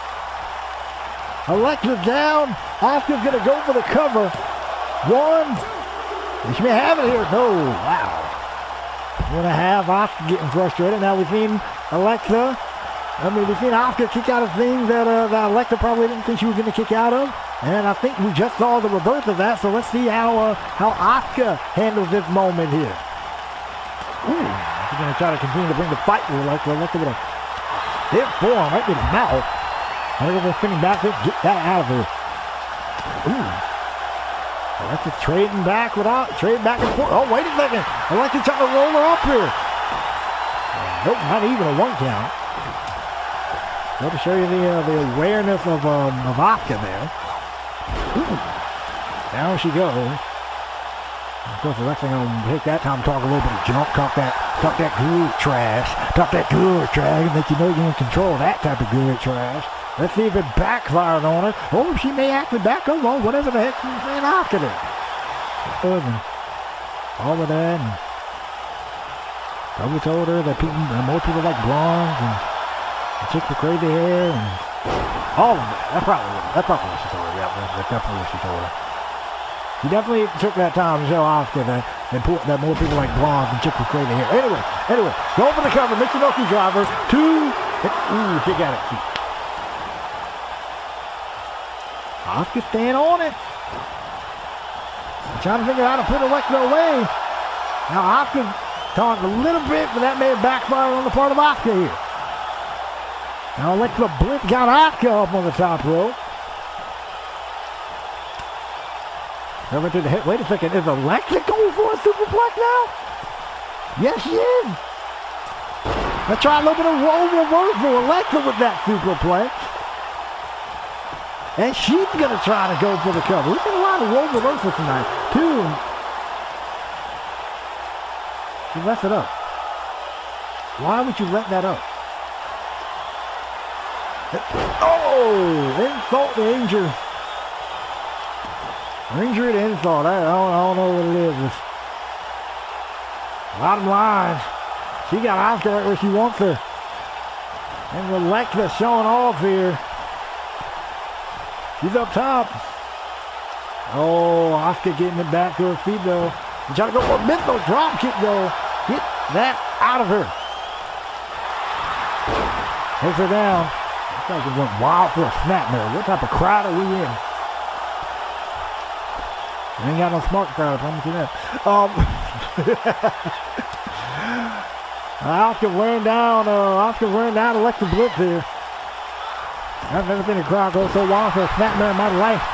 Alexa's down. Asuka's going to go for the cover. 1, She may have it here. No, wow. We're going to have Asuka getting frustrated. Now we've seen Alexa. We've seen Asuka kick out of things that Alexa probably didn't think she was going to kick out of. And I think we just saw the reverse of that. So let's see how Asuka handles this moment here. Ooh, she's going to try to continue to bring the fight with Alexa. Alexa with a hit forearm right to the mouth. Alexa spinning back. Let's get that out of her. Ooh. Alexa trading back trading back and forth. Oh, wait a second. Alexa trying to roll her up here. Nope, not even a 1 count. So to show you the awareness of Asuka there. Ooh. Down she goes. Of course, Alexa gonna take that time to talk a little bit of junk, talk that good trash, and let you know you're in control of that type of good trash. Let's see if it backfired on her. Or she may actually back up on whatever the heck she's saying after that. All of that. And probably told her that more people like blondes and chicks with crazy hair and all of that. That's probably what she told her. Yeah, that's definitely what she told her. She definitely took that time to show Asuka that more people like blondes and chicks with crazy hair. Anyway, go for the cover. Michinoku driver. 2. Ooh, she got it. Asuka staying on it. Trying to figure out how to put Alexa away. Now Asuka taunting a little bit, but that may have backfired on the part of Asuka here. Now Alexa Bliss got Asuka up on the top rope. Over to the hit. Wait a second. Is Alexa going for a superplex now? Yes, she is. Let's try a little bit of roll reversal. Alexa with that superplex. And she's going to try to go for the cover. We've got a lot of roll reversals tonight. 2. You messed it up. Why would you let that up? Oh! Insult to injury. Injury to insult. I don't know what it is. Bottom line, she got Asuka right where she wants her. And Alexa showing off here. She's up top. Oh, Asuka getting it back to her feet though. And trying to go for a missile drop kick though. Get that out of her. Takes her down. This guy went wild for a snapmare. What type of crowd are we in? We ain't got no smart crowd, I promise you that. Asuka wearing down Alexa Bliss here. I've never seen a crowd go so wild for a snapmare in my life.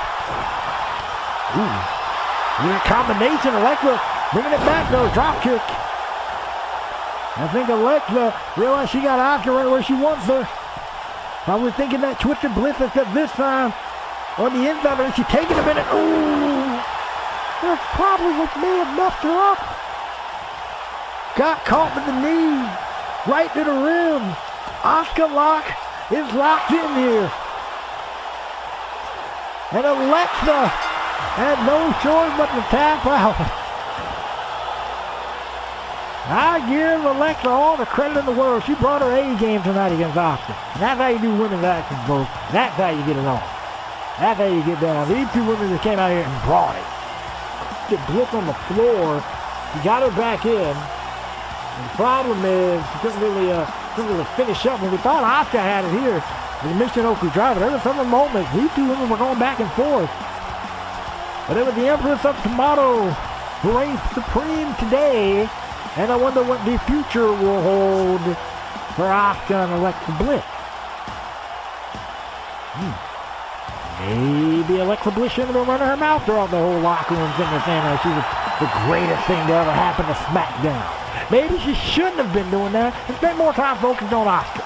Ooh. Look at that combination. Alexa bringing it back though. Drop kick. I think Alexa realized she got Asuka right where she wants her. Probably thinking that twisted Bliss, except this time on the inside, and she's taking a minute. Ooh. That's probably what may have messed her up. Got caught with the knee. Right to the rim. Asuka lock is locked in here. And Alexa had no choice but to tap out. I give Alexa all the credit in the world. She brought her A game tonight against Asuka. And that's how you do women's actions, folks. That's how you get it on. That's how you get down. These two women just came out here and brought it. Get Bliss on the floor. He got her back in. And the problem is she couldn't really finish up. When we thought Asuka had it here, the Michinoku driver, there were several moments these two women were going back and forth. But it was the Empress of Tomorrow who reigns supreme today. And I wonder what the future will hold for Asuka and Alexa Bliss. Maybe Alexa Bliss shouldn't have been running her mouth throughout the whole locker room saying that she was the greatest thing to ever happen to SmackDown. Maybe she shouldn't have been doing that and spent more time focused on Asuka.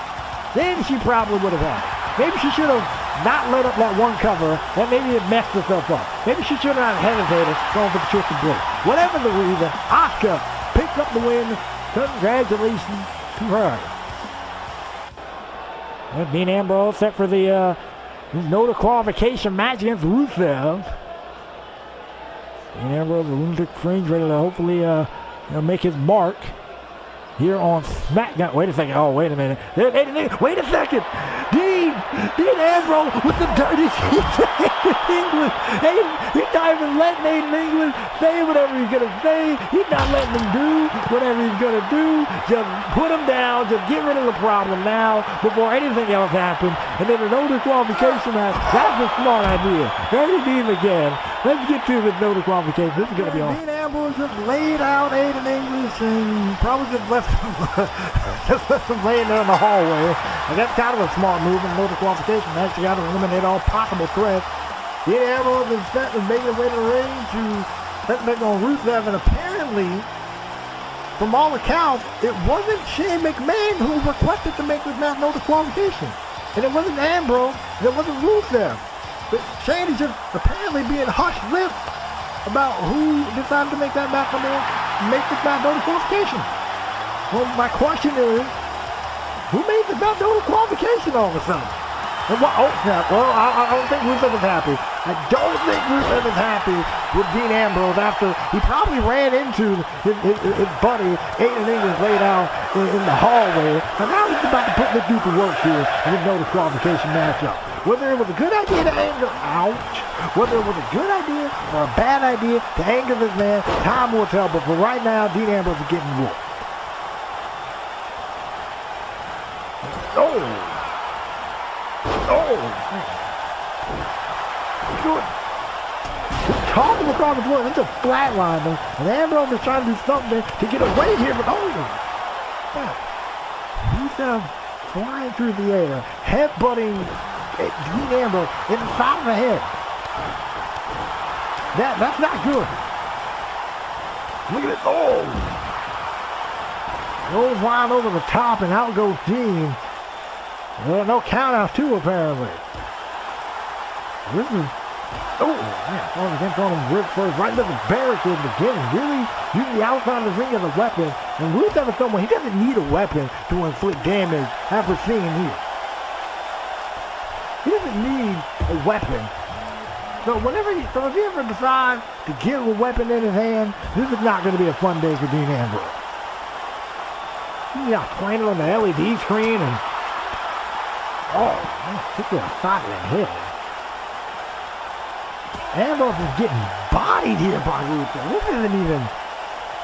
Then she probably would have had it. Maybe she should have not let up that one cover that maybe it messed herself up. Maybe she should have not hesitated going for the twisted Bliss. Whatever the reason, Asuka picked up the win. Congratulations to her. And Dean Ambrose set for the no disqualification match against Rusev. Dean Ambrose, the lunatic fringe, ready to hopefully make his mark here on SmackDown. Wait a second. Oh, wait a minute. Wait a second. Dean Ambrose with the dirty sheets. England. He's not even letting Aiden England say whatever he's going to say. He's not letting him do whatever he's going to do. Just put him down. Just get rid of the problem now before anything else happens. And then the no disqualification match. That's a smart idea. Dirty Dean again. Let's get to the no disqualification. This is going to be on. Dean Ambrose just laid out Aiden English and probably just left him laying there in the hallway. And that's kind of a smart move in no disqualification match. You got to eliminate all possible threats. Dean Ambrose is set to make his way to the ring to set back on Rusev, and apparently, from all accounts, it wasn't Shane McMahon who requested to make this match no disqualification. And it wasn't Ambrose, and it wasn't Rusev. But Shane is just apparently being hush-lipped about who decided to make that match make this match no disqualification. Well, my question is, who made this match no disqualification all of a sudden? And what? Oh, snap. Well, I don't think Rusev is happy. I don't think Rusev is happy with Dean Ambrose after he probably ran into his buddy Aiden English laid out in the hallway. And now he's about to put this dude to work here in this no disqualification matchup. Whether it was a good idea to whether it was a good idea or a bad idea to anger this man, time will tell. But for right now, Dean Ambrose is getting whooped. Good. Toss him across the floor. It's a flatline though. And Ambrose is trying to do something to get away here, but Rusev flying through the air, headbutting Dean Ambrose in the side of the head. That's not good. Look at it. Goes line over the top, and out goes Dean. Well, no count out too, apparently. This is, man, against on him rip first, right into the barricade beginning. Really using the outside of the ring as a weapon. And Rusev is someone, he doesn't need a weapon to inflict damage after seeing here. He doesn't need a weapon. So if he ever decides to get a weapon in his hand, this is not going to be a fun day for Dean Ambrose. He's playing it on the LED screen and kick to the side of the head. Ambrose is getting bodied here by Rusev.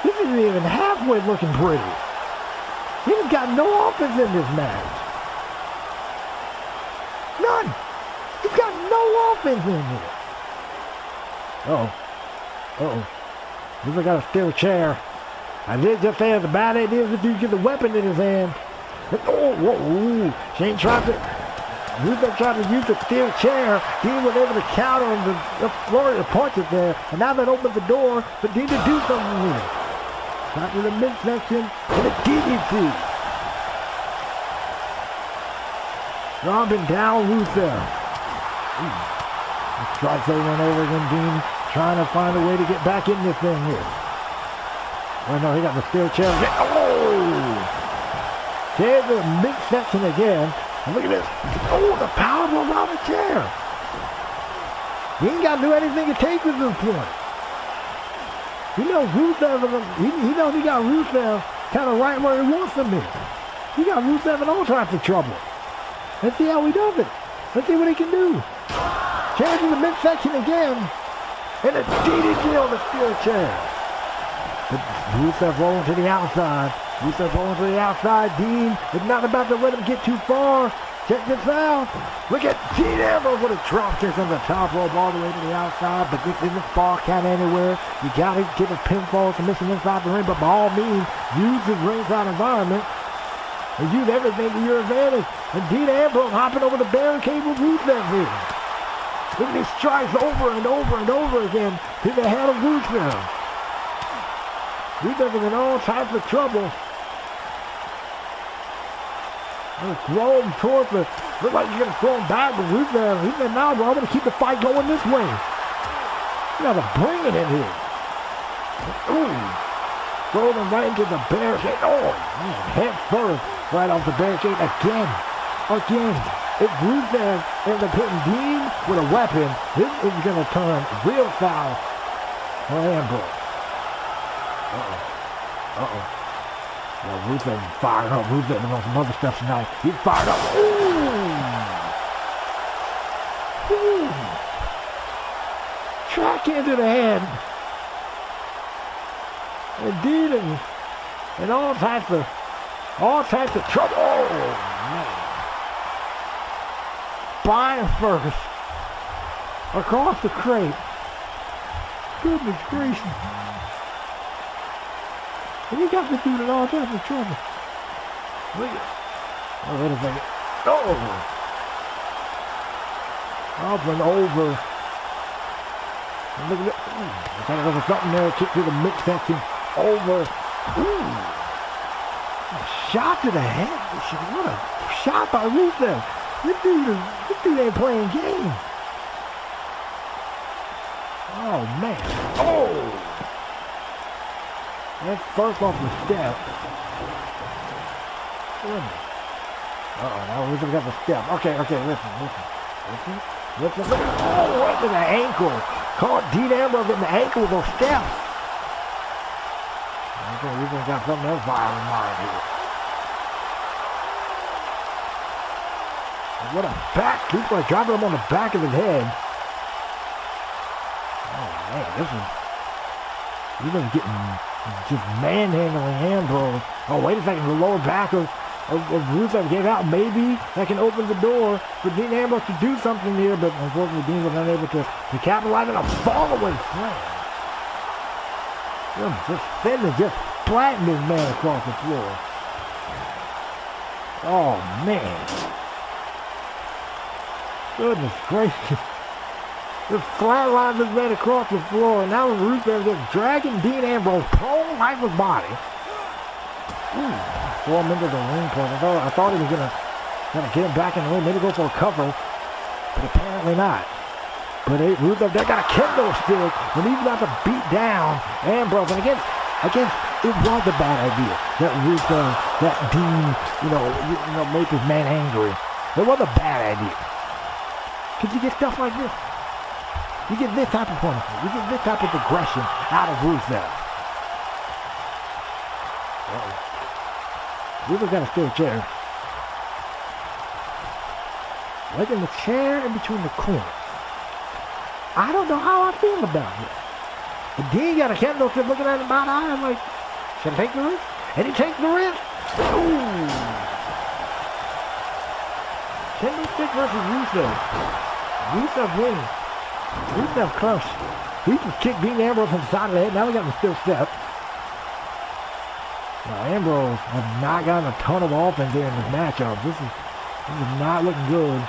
This isn't even halfway looking pretty. He's got no offense in this match. None. He's got no offense in here. Rusev got a steel chair. I did just say it's a bad idea if the dude get the weapon in his hand. Shane Rusev tried to use the steel chair. Dean was able to counter him. The flurry of punches there. And now that opens the door for Dean to do something here. Back to the midsection and a DDT. Dropping down Rusev. Strikes over and over again. Dean trying to find a way to get back in this thing here. Oh no, he got the steel chair. There's the midsection again. And look at this. The power blow out the chair. He ain't got to do anything to take at this point. He knows Rusev, he knows he got Rusev kind of right where he wants him to be. He got Rusev in all types of trouble. Let's see how he does it. Let's see what he can do. Chair to the midsection again. And a DDT on the steel chair. But Rusev rolling to the outside. Dean is not about to let him get too far. Check this out. Look at Dean Ambrose with a drop kick on the top rope all the way to the outside. But this isn't fall count anywhere. You got to get a pinfall submission inside the ring. But by all means, use this ringside environment and use everything to your advantage. And Dean Ambrose hopping over the barricade with Rusev here. Look at these strikes over and over and over again to the head of Rusev. Rusev is in all types of trouble. Throw him towards the, look like he's going to throw him back, but Rusev, he said, nah, bro, I'm going to keep the fight going this way. You got to bring it in here. Throw him right into the barricade. Man, head first, right off the barricade again. If Rusev ends up hitting Dean with a weapon, this is going to turn real foul for Ambrose. Well, Rusev fired up. Rusev on some other stuff tonight. He's fired up. Ooh. Track into the head. Indeed, and all types of trouble. Oh, man. Spine first. Across the crate. Goodness gracious. And you got this dude in all types of trouble. Look at. Oh, wait a second. Oh! Up and over. And look at it. I thought there was something there. Kick to the midsection. Over. Ooh. A shot to the head. What a shot by Rusev. This dude ain't playing games. Oh, man. Oh! That's first off the step. Uh-oh, now Rusev got the step. Okay, listen. Oh, right to the ankle. Caught Dean Ambrose in the ankle with those steps. Okay, Rusev got something else violent in mind here. What a back. He's like dropping him on the back of his head. Oh, man, he's been getting just manhandling Ambrose. Oh, wait a second, the lower back of Rusev gave out. Maybe that can open the door for Dean Ambrose to do something here, but unfortunately Dean was unable to capitalize on a fall-away slam. Just sending, just flattening this man across the floor. Oh, man. Goodness gracious. Just flatlined this man across the floor, and now Rusev just dragging Dean Ambrose prone like his body. Throw him into the ring post. I thought he was gonna get him back in the ring, maybe go for a cover, but apparently not. But Rusev, they got a kendo stick, and he's about to beat down Ambrose. And again, it was a bad idea that Rusev, that Dean, made this man angry. It was a bad idea. Cause you get stuff like this. You get this type of punishment. You get this type of aggression out of Rusev. Rusev got a steel chair. Right in the chair in between the corners. I don't know how I feel about it. But Dean got a kendo stick looking at him about eye. I'm like, should I take the risk? And he takes the risk. Ooh. Kendo stick versus Rusev. Rusev wins. Rusev crushed. He just kicked Dean Ambrose from the side of the head. Now we got the steel step. Now Ambrose has not gotten a ton of offense here in this matchup. This is not looking good.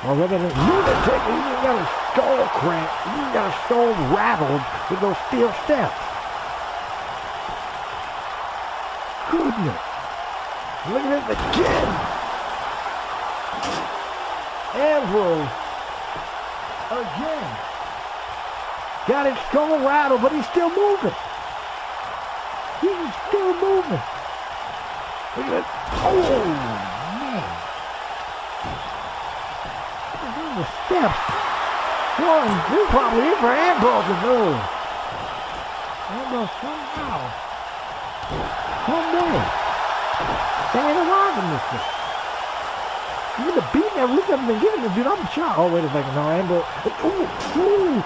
Or rather than lunatic, he even got his skull cracked. He even got his skull rattled with those steel steps. Goodness. Look at this again. Ambrose again. Got his skull rattled, but he's still moving. He's still moving. Look at that. Oh, man. The steps. One, two, probably in for Ambrose to move. Ambrose somehow, some way, staying alive in this thing. Even the beat that Rusev been giving the dude, I'm shocked. Oh, wait a second. No, Ambrose. Ooh.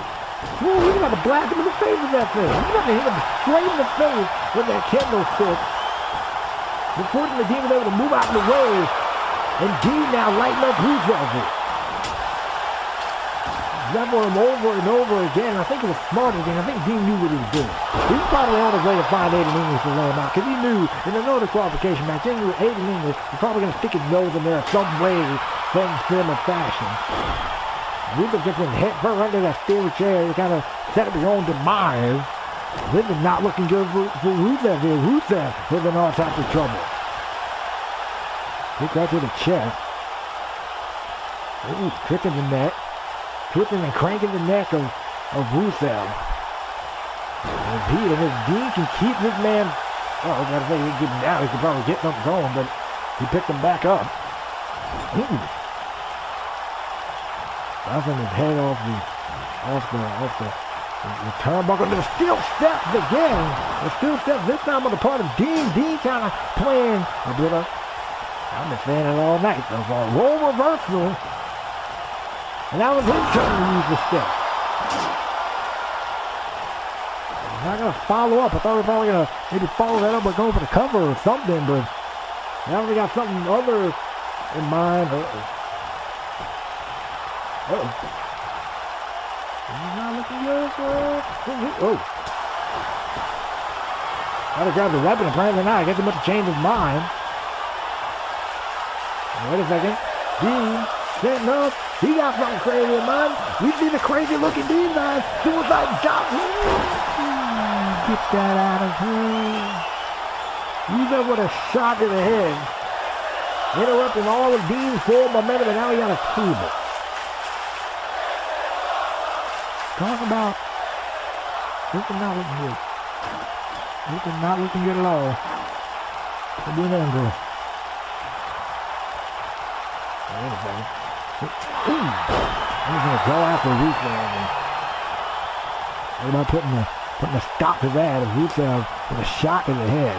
He's about to blast him in the face with that thing. He's about to hit him straight in the face with that kendo stick. Unfortunately, Dean was able to move out of the way. And Dean now lighting up Rusev. Level him over and over again. I think it was smart again. I think Dean knew what he was doing. He was probably on his way to find Aiden English to lay him out. Because he knew in another qualification match, Aiden English was probably going to stick his nose in there some way, some form of fashion. Rusev gets in head first under that steel chair. He kind of set up his own demise. This is not looking good for Rusev here. Rusev is in all types of trouble. Kick right to the chest. Ooh, tripping the neck. Twisting and cranking the neck of Rusev. And if Dean can keep this man, I gotta say, he can get him down. He could probably get something going, but he picked him back up. Bouncing his head off the The turnbuckle, the steel steps again. The steel steps this time on the part of Dean. Dean kind of playing a bit of, I've been saying it all night, so a role reversal. And that was his turn to use the step. He's not going to follow up. I thought we were probably going to maybe follow that up or go for the cover or something, but now we got something other in mind. He's not looking good for... Oh. Try to grab the weapon, apparently not. I guess he must have changed his mind. Wait a second. Dean setting up. He got something crazy in mind. We see the crazy looking Dean man. Suicide shot. Get that out of here. He's up with a shot to the head. Interrupting all of Dean's forward momentum, and now he got a table. Talk about this is not looking good. This is not looking good at all. For Dean Ambrose. Wait a second. Ooh. He's gonna go after Rusev. What about putting a stop to that? If Rusev with a shot in the head.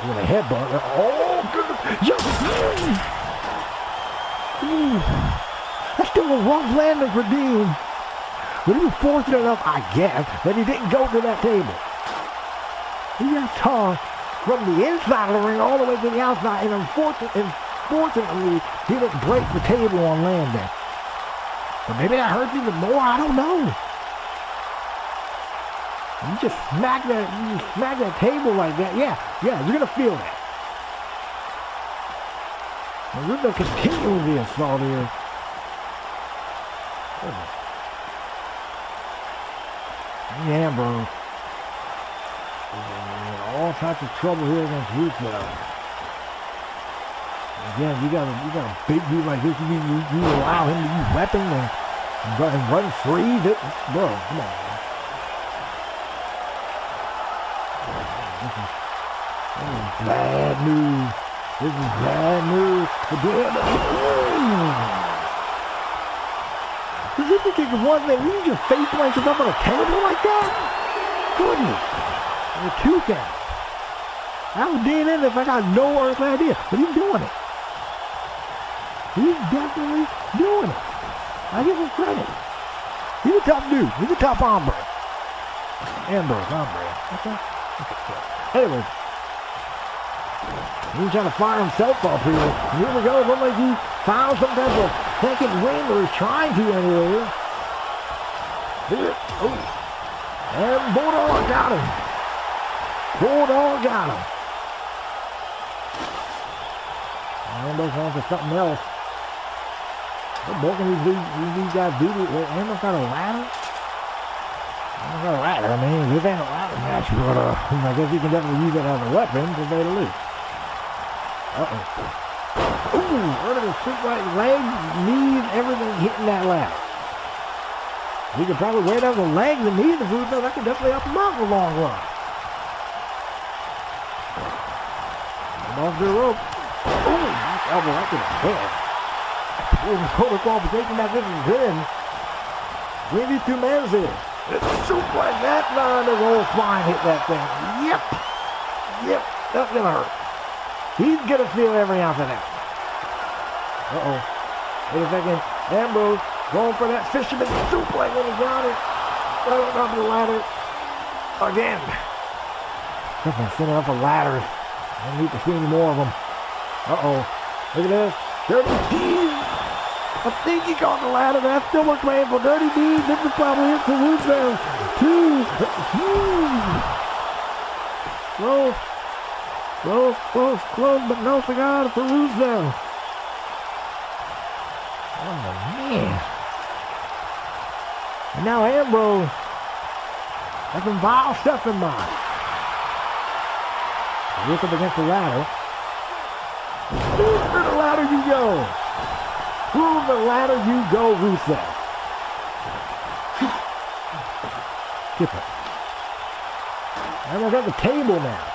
With a headbutt. Oh goodness. Yes. That's still a rough landing for Dean. But he was fortunate enough, I guess, that he didn't go to that table. He got tossed from the inside of the ring all the way to the outside, and unfortunately, he didn't break the table on landing. But maybe that hurts even more, I don't know. You just smack that table like that, yeah, you're gonna feel that. And we're gonna continue with the assault here. Ambrose in all types of trouble here against Rusev. Again, you got a big dude like this. You allow him to use weapons and run free. Bro, come on, man. This is bad news. This is bad news for Dan. This is just one thing. You just face plant yourself on a table like that? Goodness. The two count. I was doing it if I got no earthly idea. But he's doing it. He's definitely doing it. I give him credit. He's a tough dude. He's a tough hombre. Ambrose, hombre. Okay. Anyways. He's trying to fire himself up here. Here we go. It looks like he found some type of second win, or is trying to anyway. Oh. And Bulldog got him. Bulldog got him. Ambrose on for something else. What more can these guys do? Ambrose got a ladder? Ambrose got a ladder. I mean, this ain't a ladder match, but I guess he can definitely use it as a weapon to say the least. Uh-oh. Ooh, under the super right leg, knees, everything hitting that ladder. He could probably wear down the legs and knees of Rusev. That could definitely help him out in the long run. Off the rope. Ooh, nice elbow right to the head. Pulling the protocol for taking that business in. We need 2 men here. Suplex that line, his whole spine hit that thing. Yep, that's gonna hurt. He's gonna feel every ounce of that. Uh-oh. Wait a second. Ambrose going for that fisherman suplex when he got it. Right up the ladder. Again. Definitely setting up a ladder. I need to see any more of them. Uh-oh. Look at this. Dirty Deeds. I think he caught the ladder. That's still what's painful. Dirty Deeds. This is probably it for Rusev. 2. Close, but no cigar for Rusev. Oh, man. And now Ambrose has some vile stuff in mind. Look up against the ladder. Through the ladder you go. Through the ladder you go, Rusev. Skip it. And we're at the table now.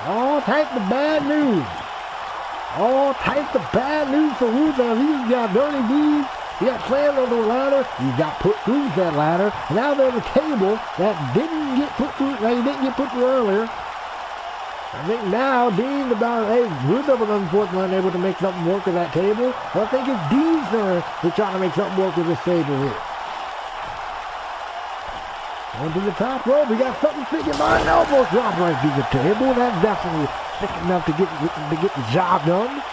All types of bad news. All types of bad news for Rusev. He's got Dirty Deeds He got slammed onto a ladder. He got put through that ladder. And now there's a table that didn't get put through. That he didn't get put through earlier. I think now Dean about, hey, Rusev was unfortunately unable to make something work with that table. But I think it's Dean's turn to try to make something work with this table here. Going to the top rope. We got something sticking by an elbow drop right through the table. That's definitely thick enough to get the job done.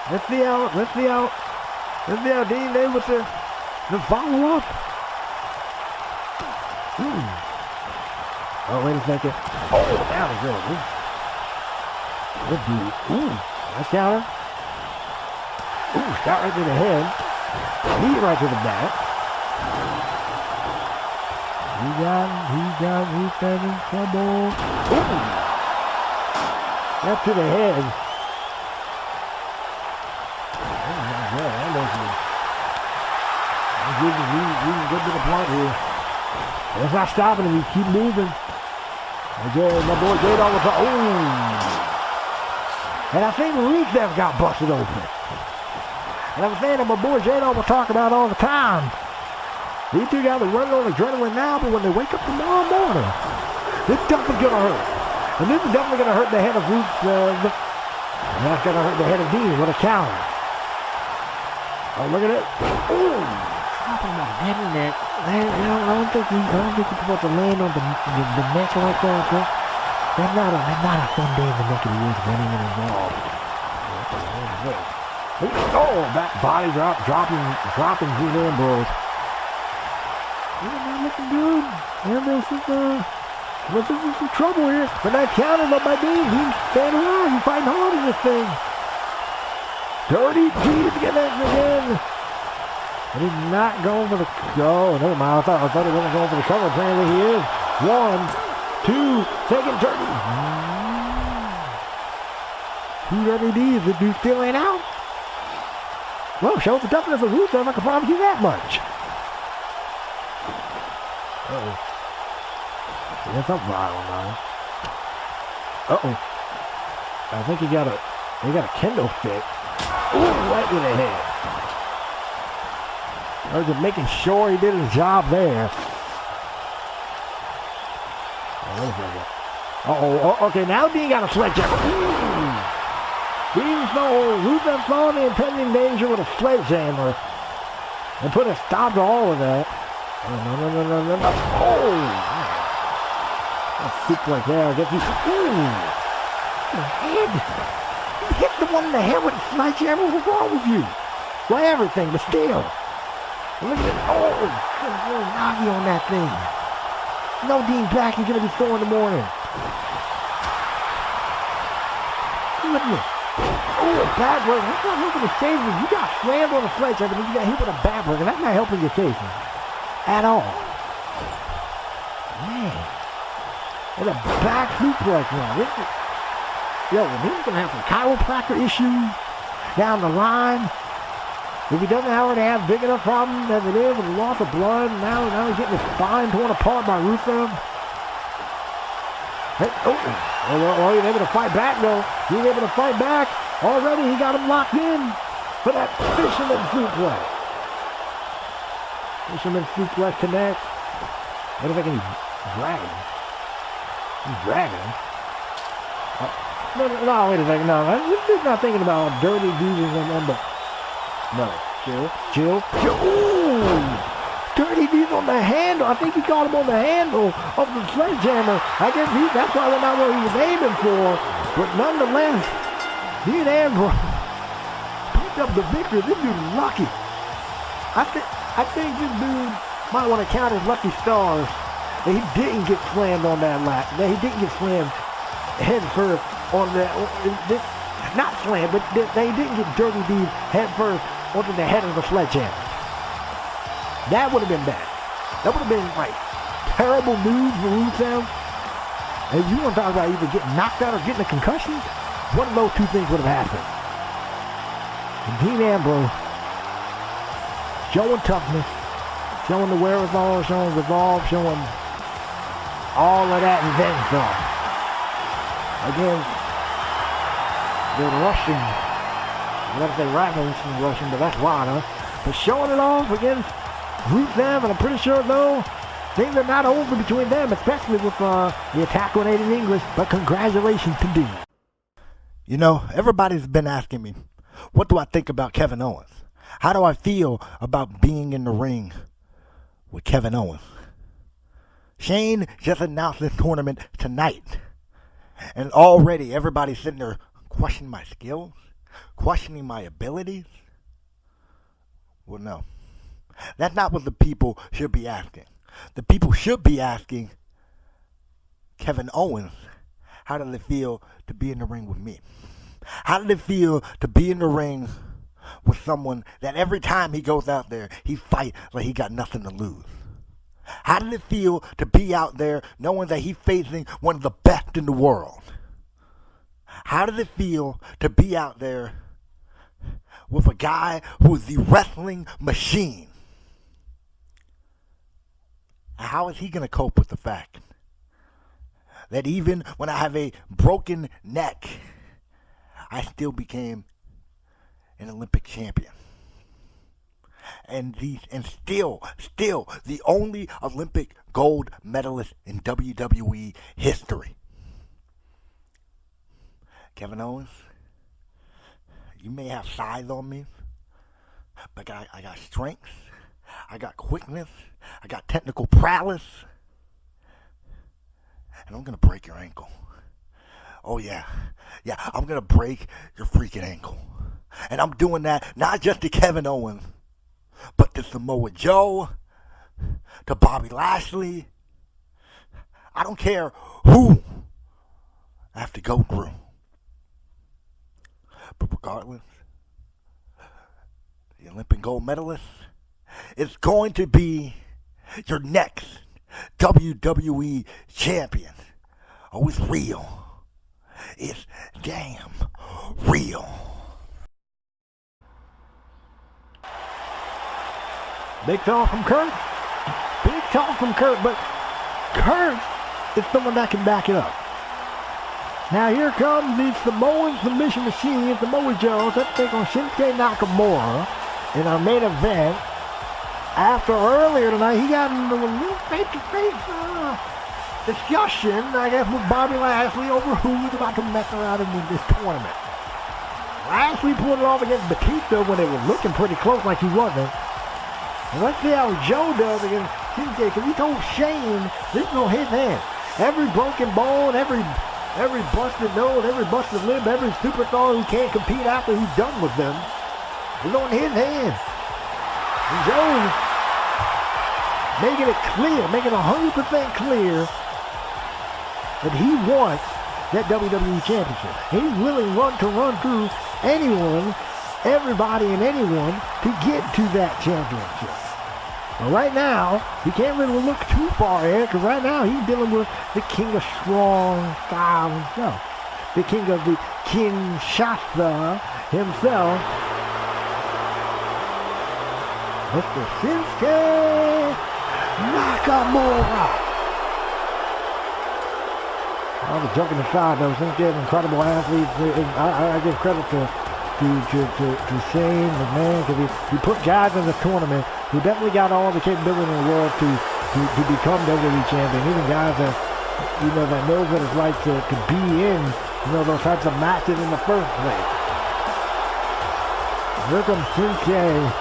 Let's see how Dean able to follow up. Oh, wait a second. Oh, that was good. Good dude. Nice counter. Shot right to the head. Knee right to the back. He's in trouble. Left to the head. He's a good bit of blood here. It's not stopping him. He keep moving. Again, my boy J-Dog was and I think Rusev got busted open. And I was saying that my boy J-Dog will talk about all the time. These two guys are running on adrenaline now, but when they wake up tomorrow morning, this definitely gonna hurt. And this is definitely gonna hurt the head of Rusev. And that's gonna hurt the head of Dean. What a counter. Oh, look at it. Talking about head and neck. I don't think he's supposed to land on the neck like that. That's not a fun day in the neck of the woods when anyone involved. Oh, that body drop, dropping Dean Ambrose. He's not looking good. Ambrose is some trouble here. But that counted up by Dean. He's standing around. He's fighting hard in this thing. Dirty Dean to get that again. And he's not going for the never mind. I thought he wasn't going for the cover. Apparently he is. 1, 2, second dirty. Two dirty D's. The dude still ain't out. Well, shows the toughness of Rusev. I can promise you that much. That's up viral now. I think he got a kendo stick. Right with the head. I was just making sure he did his job there. Okay, now Dean got a sledgehammer. Rusev saw the impending danger with a sledgehammer and put a stop to all of that. No. A suplex there. I guess the head. You hit the one in the head with a sledgehammer. What's wrong with you? Well, everything, but still. Look at it. Nagi on that thing. No, Dean's back. He's going to be sore in the morning. Look at it. Bad work. That's not helping the case. You got slammed on a sledgehammer, and you got hit with a bad work, and that's not helping your case at all. Man. And a back suplex now. He's going to have some chiropractor issues down the line. If he doesn't already have big enough problem as it is with the loss of blood, now he's getting his spine torn apart by Rusev. Hey, he's able to fight back though. He's able to fight back. Already he got him locked in for that fisherman suplex. Fisherman suplex connect. What if I can drag him? He's dragging him. No, wait a second. No, I'm just not thinking about dirty dudes and but no. Chill. Ooh! Dirty D's on the handle. I think he caught him on the handle of the sledgehammer. I guess that's probably not what he was aiming for. But nonetheless, Dean Ambrose picked up the victory. This dude is lucky. I think this dude might want to count his lucky stars that he didn't get slammed on that lap. That he didn't get slammed head first on that. Not slammed, but that he didn't get Dirty D head first onto the head of the sledgehammer. That would have been bad. That would have been like terrible news for Rusev. And you want to talk about either getting knocked out or getting a concussion? One of those two things would have happened. And Dean Ambrose showing toughness, showing the wherewithal, showing resolve, showing all of that and then some. Again, the I gotta say Russian, but that's Lana. But showing it off against Rusev, and I'm pretty sure, though, things are not over between them, especially with the attack grenade in English. But congratulations to D. You know, everybody's been asking me, what do I think about Kevin Owens? How do I feel about being in the ring with Kevin Owens? Shane just announced this tournament tonight. And already everybody's sitting there questioning my skills, questioning my abilities. Well, no. That's not what the people should be asking. The people should be asking Kevin Owens, how did it feel to be in the ring with me? How did it feel to be in the ring with someone that every time he goes out there, he fights like he got nothing to lose? How did it feel to be out there knowing that he's facing one of the best in the world? How did it feel to be out there with a guy who is the wrestling machine? How is he going to cope with the fact that even when I have a broken neck, I still became an Olympic champion? And still the only Olympic gold medalist in WWE history. Kevin Owens, you may have size on me, but I got strength, I got quickness, I got technical prowess, and I'm going to break your ankle. Oh yeah, I'm going to break your freaking ankle. And I'm doing that not just to Kevin Owens, but to Samoa Joe, to Bobby Lashley. I don't care who I have to go through. But regardless, the Olympic gold medalist is going to be your next WWE champion. Oh, it's real. It's damn real. Big talk from Kurt. Big talk from Kurt, but Kurt is someone that can back it up. Now here comes the Samoan submission machine, Samoa Joe, to take on Shinsuke Nakamura in our main event. After earlier tonight, he got into a little face-to-face discussion, I guess, with Bobby Lashley over who was about to mess around in this tournament. Lashley pulled it off against Batista when it was looking pretty close like he wasn't. And let's see how Joe does against Shinsuke, because he told Shane this is on his hand. Every broken bone, every busted nose, every busted lip, every superstar who can't compete after he's done with them is on his hands. And Joe making it clear, making 100% clear that he wants that WWE Championship. He's willing to run through anyone, everybody and anyone to get to that championship. But right now, he can't really look too far ahead, because right now he's dealing with the king of strong style himself. The king of the Kinshasa himself. Mr. Shinsuke Nakamura. All the joking aside, though, Shinsuke is an incredible athlete. I give credit to Shane McMahon, because he put guys in the tournament who definitely got all the capability in the world to become WWE champion. Even guys that that knows what it's like to be in those types of matches in the first place. Here comes Shinsuke,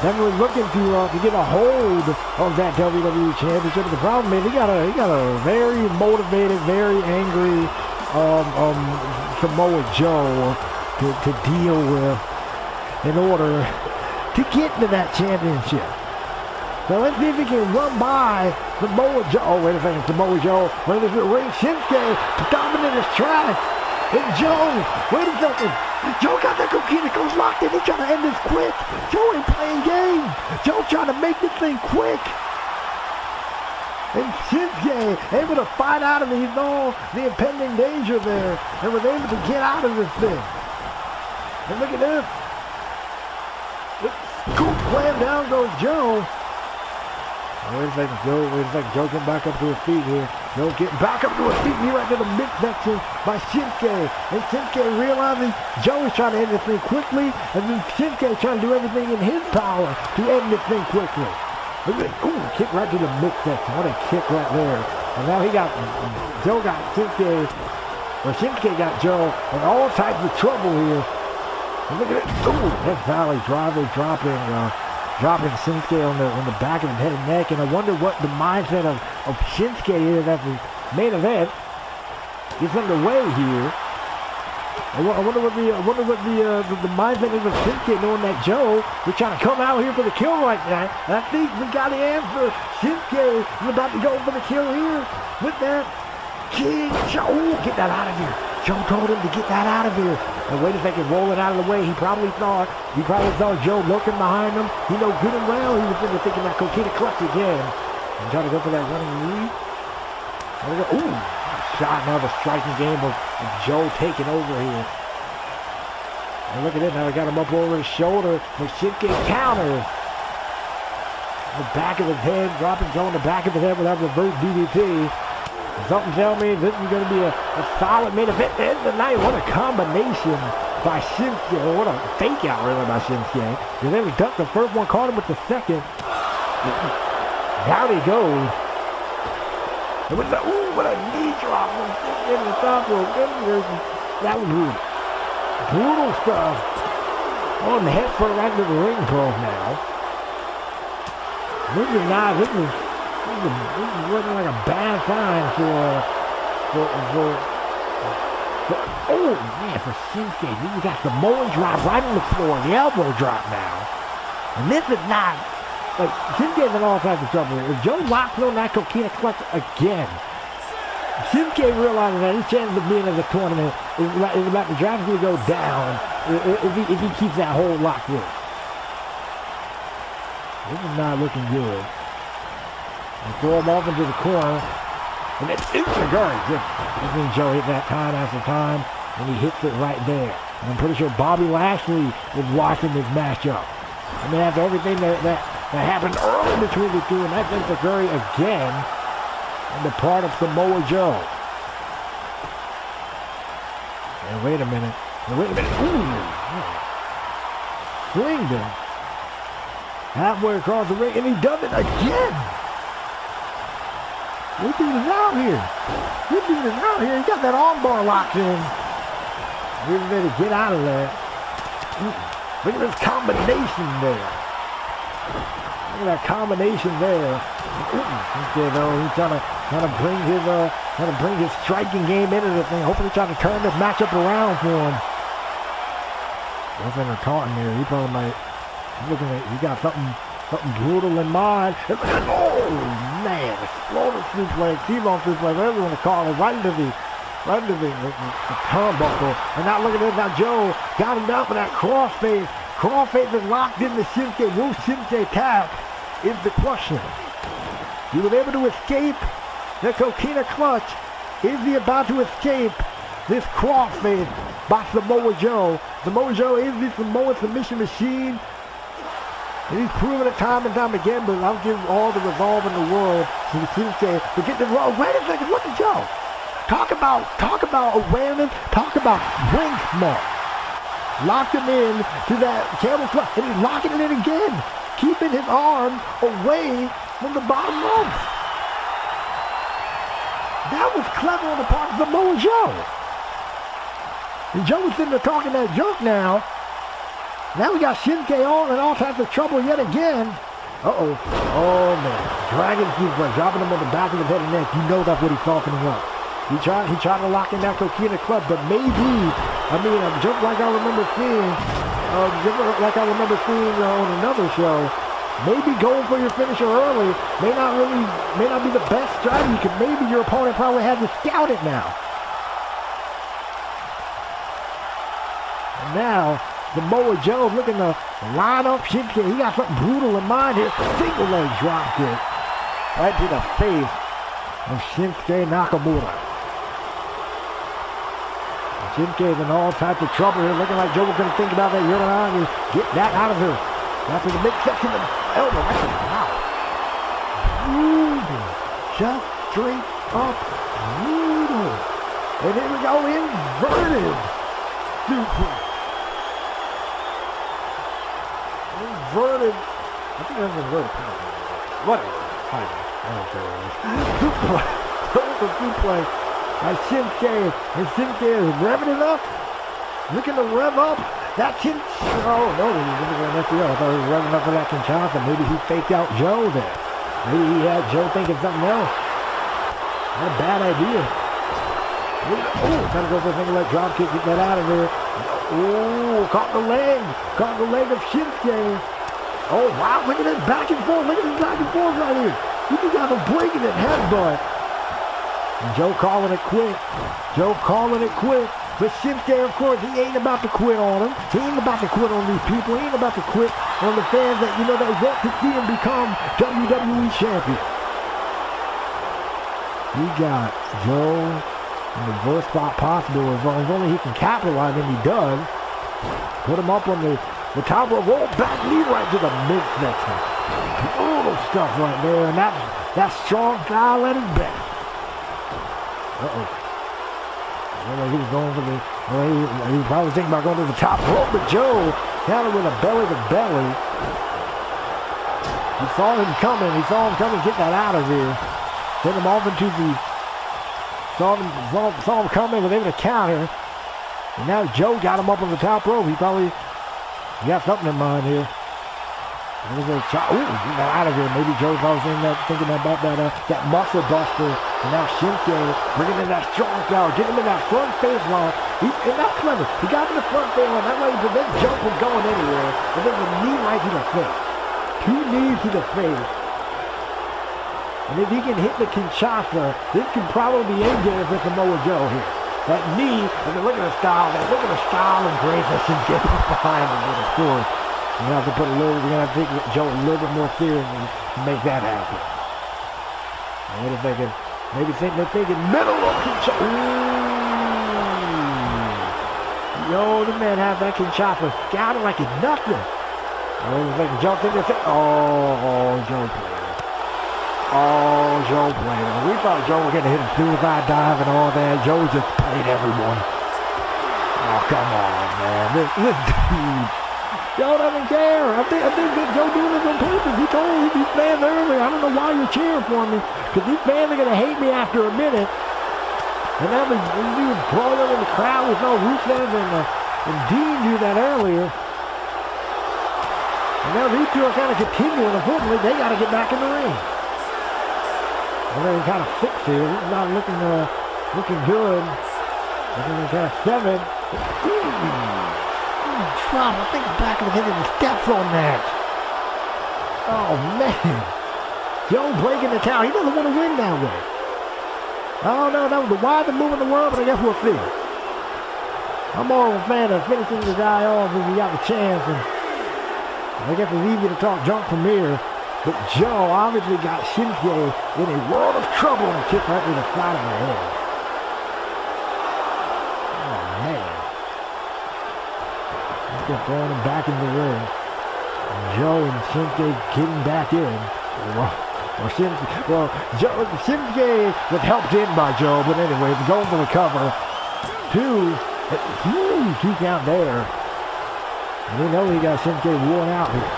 definitely looking to get a hold of that WWE championship. But the problem is he got a very motivated, very angry Samoa Joe to deal with in order to get to that championship. So let's see if he can run by Samoa Joe. Oh, wait a second, Samoa Joe. Wait a minute, ring Shinsuke dominant his track. And Joe, wait a second. Joe got that Coquina locked in. He's trying to end this quick. Joe ain't playing games. Joe trying to make this thing quick. And Shinsuke able to fight out of it. He saw the impending danger there and was able to get out of this thing. And look at this. Scoop slam down goes Joe. Wait a second, Joe. Wait a second. Joe getting back up to his feet here. Joe getting back up to his feet. He right to the midsection by Shinsuke. And Shinsuke realizing Joe is trying to end this thing quickly. And then Shinsuke trying to do everything in his power to end this thing quickly. Ooh, kick right to the midsection. What a kick right there. And now Joe got Shinsuke. Or Shinsuke got Joe in all types of trouble here. And look at it. Ooh, that's Valley dropping Shinsuke on the back of his head and neck, and I wonder what the mindset of Shinsuke is as the main event gets underway here. I wonder what the mindset is of Shinsuke, knowing that Joe is trying to come out here for the kill right now. And I think we got the answer. Shinsuke is about to go for the kill here with that King Joe. Get that out of here. Joe told him to get that out of here. And wait a second, rolling out of the way. He probably thought Joe looking behind him. He know good and well he was thinking that coquina clutch again. And trying to go for that running knee. Ooh, shot, another striking game of Joe taking over here. And look at it, now they got him up over his shoulder. And Shinsuke counters. The back of his head, dropping Joe in the back of his head with that reverse DDT. Something tell me this is going to be a solid main event at the end of the night. What a combination by Shinsuke. What a fake out really by Shinsuke. Because then he ducked the first one, caught him with the second. Down he goes. And with the, ooh, what a knee drop from Shinsuke in the top rope. That was brutal stuff. On the head first right to the ring post now. This is not, this is looking like a bad sign for Shinsuke. He got the Samoan drop right on the floor, the elbow drop now. And this is not, like, Shinsuke's in all types of trouble. If Joe locks on that coquina clutch again, Shinsuke realizes that his chances of being in the tournament is about to drastically go down if he keeps that hold locked in. This is not looking good. And throw him off into the corner. And then Itsuguri just, I think Joe hit that time after time, and he hits it right there. And I'm pretty sure Bobby Lashley was watching this matchup. I mean, after everything that happened early between the two, and that's Itsuguri again on the part of Samoa Joe. And wait a minute. Ooh. Slinged him halfway across the ring, and he does it again. This dude is out here. He got that armbar locked in. He's ready to get out of that. Look at this combination there. Look at that combination there. He's trying to bring his striking game into the thing. Hopefully trying to turn this matchup around for him. Nothing or taunting there. He probably might. He got something brutal in mind. Oh man, explosive suplex, T-bone suplex, whatever you want to call it, right into the turnbuckle. And now look at this. Now Joe got him down for that crossface. Crossface is locked into Shinsuke. Will Shinsuke tap is the question. He was able to escape the coquina clutch. Is he about to escape this crossface by Samoa Joe? Samoa Joe is the Samoan submission machine. And he's proven it time and time again, but I'll give all the resolve in the world to Shinsuke to get the wrong. Wait a second, look at Joe. Talk about awareness, talk about ring smart. Locked him in to that camel clutch, and he's locking it in again, keeping his arm away from the bottom rope. That was clever on the part of Samoa Joe. And Joe was sitting there talking that junk now. Now we got Shinsuke on in all types of trouble yet again. Uh-oh. Oh, man. Dragon suplex, dropping him on the back of his head and neck. You know that's what he's softening up. He tried to lock in that coquina club, but maybe, just like I remember seeing on another show, maybe going for your finisher early may not be the best strategy, because maybe your opponent probably has to scout it now. And now, Samoa Joe looking to line up Shinsuke. He got something brutal in mind here. Single leg drop kick right to the face of Shinsuke Nakamura. Shinsuke is in all types of trouble here. Looking like Joe was going to think about that Uranage and get that out of here. After the midsection of the elbow. Wow. brutal. Just straight up brutal. And here we go, inverted suplex. Inverted. I think that's inverted. Whatever. I don't care. Suplex. Total suplex by Shinsuke. And Shinsuke is revving it up. Looking to rev up. That oh no, he was going to mess it up. I thought he was revving up for that Kinshasa. Maybe he faked out Joe there. Maybe he had Joe thinking something else. What a bad idea. Oh, trying to go for a single leg drop kick, get that out of there. Oh, caught the leg. Caught the leg of Shinsuke. Oh, wow, look at this back and forth. Look at this back and forth right here. You can have a breaking it headbutt. And Joe calling it quick. Joe calling it quick. But Shinsuke, of course, he ain't about to quit on him. He ain't about to quit on these people. He ain't about to quit on the fans that, you know, that want to see him become WWE champion. He got Joe in the worst spot possible. As long as only he can capitalize, and he does. Put him up on the top rope. Roll back knee right to the midsection. Brutal stuff right there. And that's strong style at his best. Uh-oh. He was going for he was probably thinking about going to the top rope, but Joe countered with a belly to belly. He saw him coming. Get that out of there. Sent him off into the. Saw him coming, was able to counter. And now Joe got him up on the top rope. He got something in mind here. Ooh, get that out of here. Maybe Joe's probably thinking about that muscle buster. And now Shinsuke bringing in that strong style, getting him in that front face lock. And that's clever. He got him in the front face lock. That way he prevents Joe from going anywhere. And then the knee right to the face. 2 knees to the face. And if he can hit the Kinshasa, this can probably be endgame for Samoa Joe here. That knee, and then look at the style and grace that Shinsuke behind him with, of course. You're gonna have to take Joe a little bit more seriously to make that happen. And what if they can, maybe they're thinking middle of Kinshasa. Ooh. Yo, the man had that Kinshasa scouted like it's nothing. And what if they can jump in there and say, Joe played it. Oh, Joe played it. We thought Joe was gonna hit a suicide dive and all that. Joe just played everyone. Oh, come on, man. This dude. Joe doesn't care. I think Joe doing this on purpose. He told these fans earlier, I don't know why you're cheering for me, because these fans are going to hate me after a minute. And now he was blowing in the crowd with no Rusev and Dean do that earlier. And now these two are kind of continuing. Unfortunately, they got to get back in the ring. And they're kind of 6 here. This is not looking good. Looking kind of 7. Drop. I think the back of the head and the steps on that. Oh, man. Joe breaking the towel. He doesn't want to win that way. Oh, no, that was the widest move in the world, but I guess we'll see. I'm more of a fan of finishing the guy off if you got the chance. And I guess it's easy to talk junk from here. But Joe obviously got Shinsuke in a world of trouble and kicked right to the side of the head. Oh, man. He's throwing him back in the ring. Joe and Shinsuke getting back in. Shinsuke was helped in by Joe, but anyway, going for the cover. 2 count there. And we know he got Shinsuke worn out here.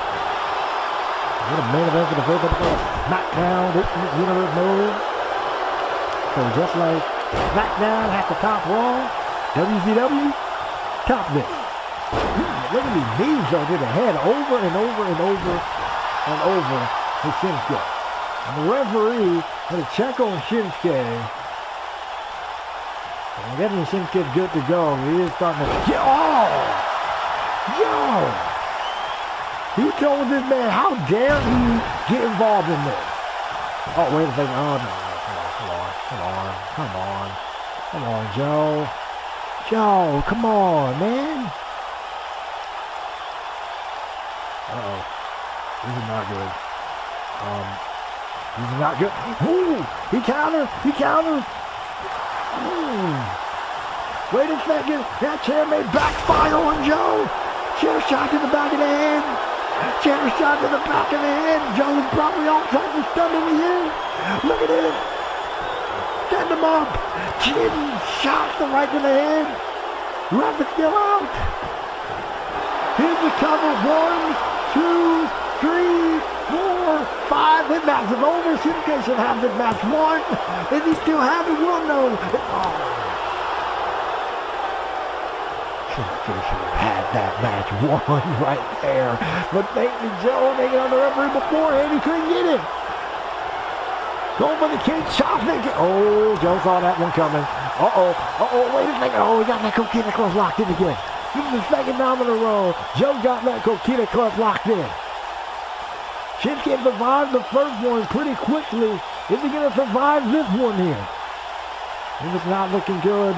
What a main event for the first episode of SmackDown Universe mode. So just like SmackDown has to top Raw, WCW top this. Look at these knees though to the head over and over and over and over to Shinsuke. And the referee had a check on Shinsuke. And I'm guessing Shinsuke's good to go. He is starting to... Yo! He told this man, how dare he get involved in this? Oh, wait a second. Oh, no. Come on, Joe. Joe, come on, man. Uh-oh. This is not good. This is not good. Ooh, he countered. Wait a second. That chair may backfire on Joe. Chair shot to the back of the head. Chair shot to the back of the head. Joe's probably all types of stunned in the air. Look at this. Stand him up. Chin shot to right to the head. Ref is still out. Here's the cover. 1, 2, 3, 4, 5. This match is over. Shinsuke should have this match won. Is he still having one though? Shinsuke should have had that match won right there. But thank you, Joe, making on the referee beforehand. He couldn't get it. Going for the Kinshasa. Oh, Joe saw that one coming. Wait a second. Oh, we got that Coquina Clutch locked in again. This is the second time in a row. Joe got that Coquina Clutch locked in. Shinsuke survived the first one pretty quickly. Is he going to survive this one here? This is not looking good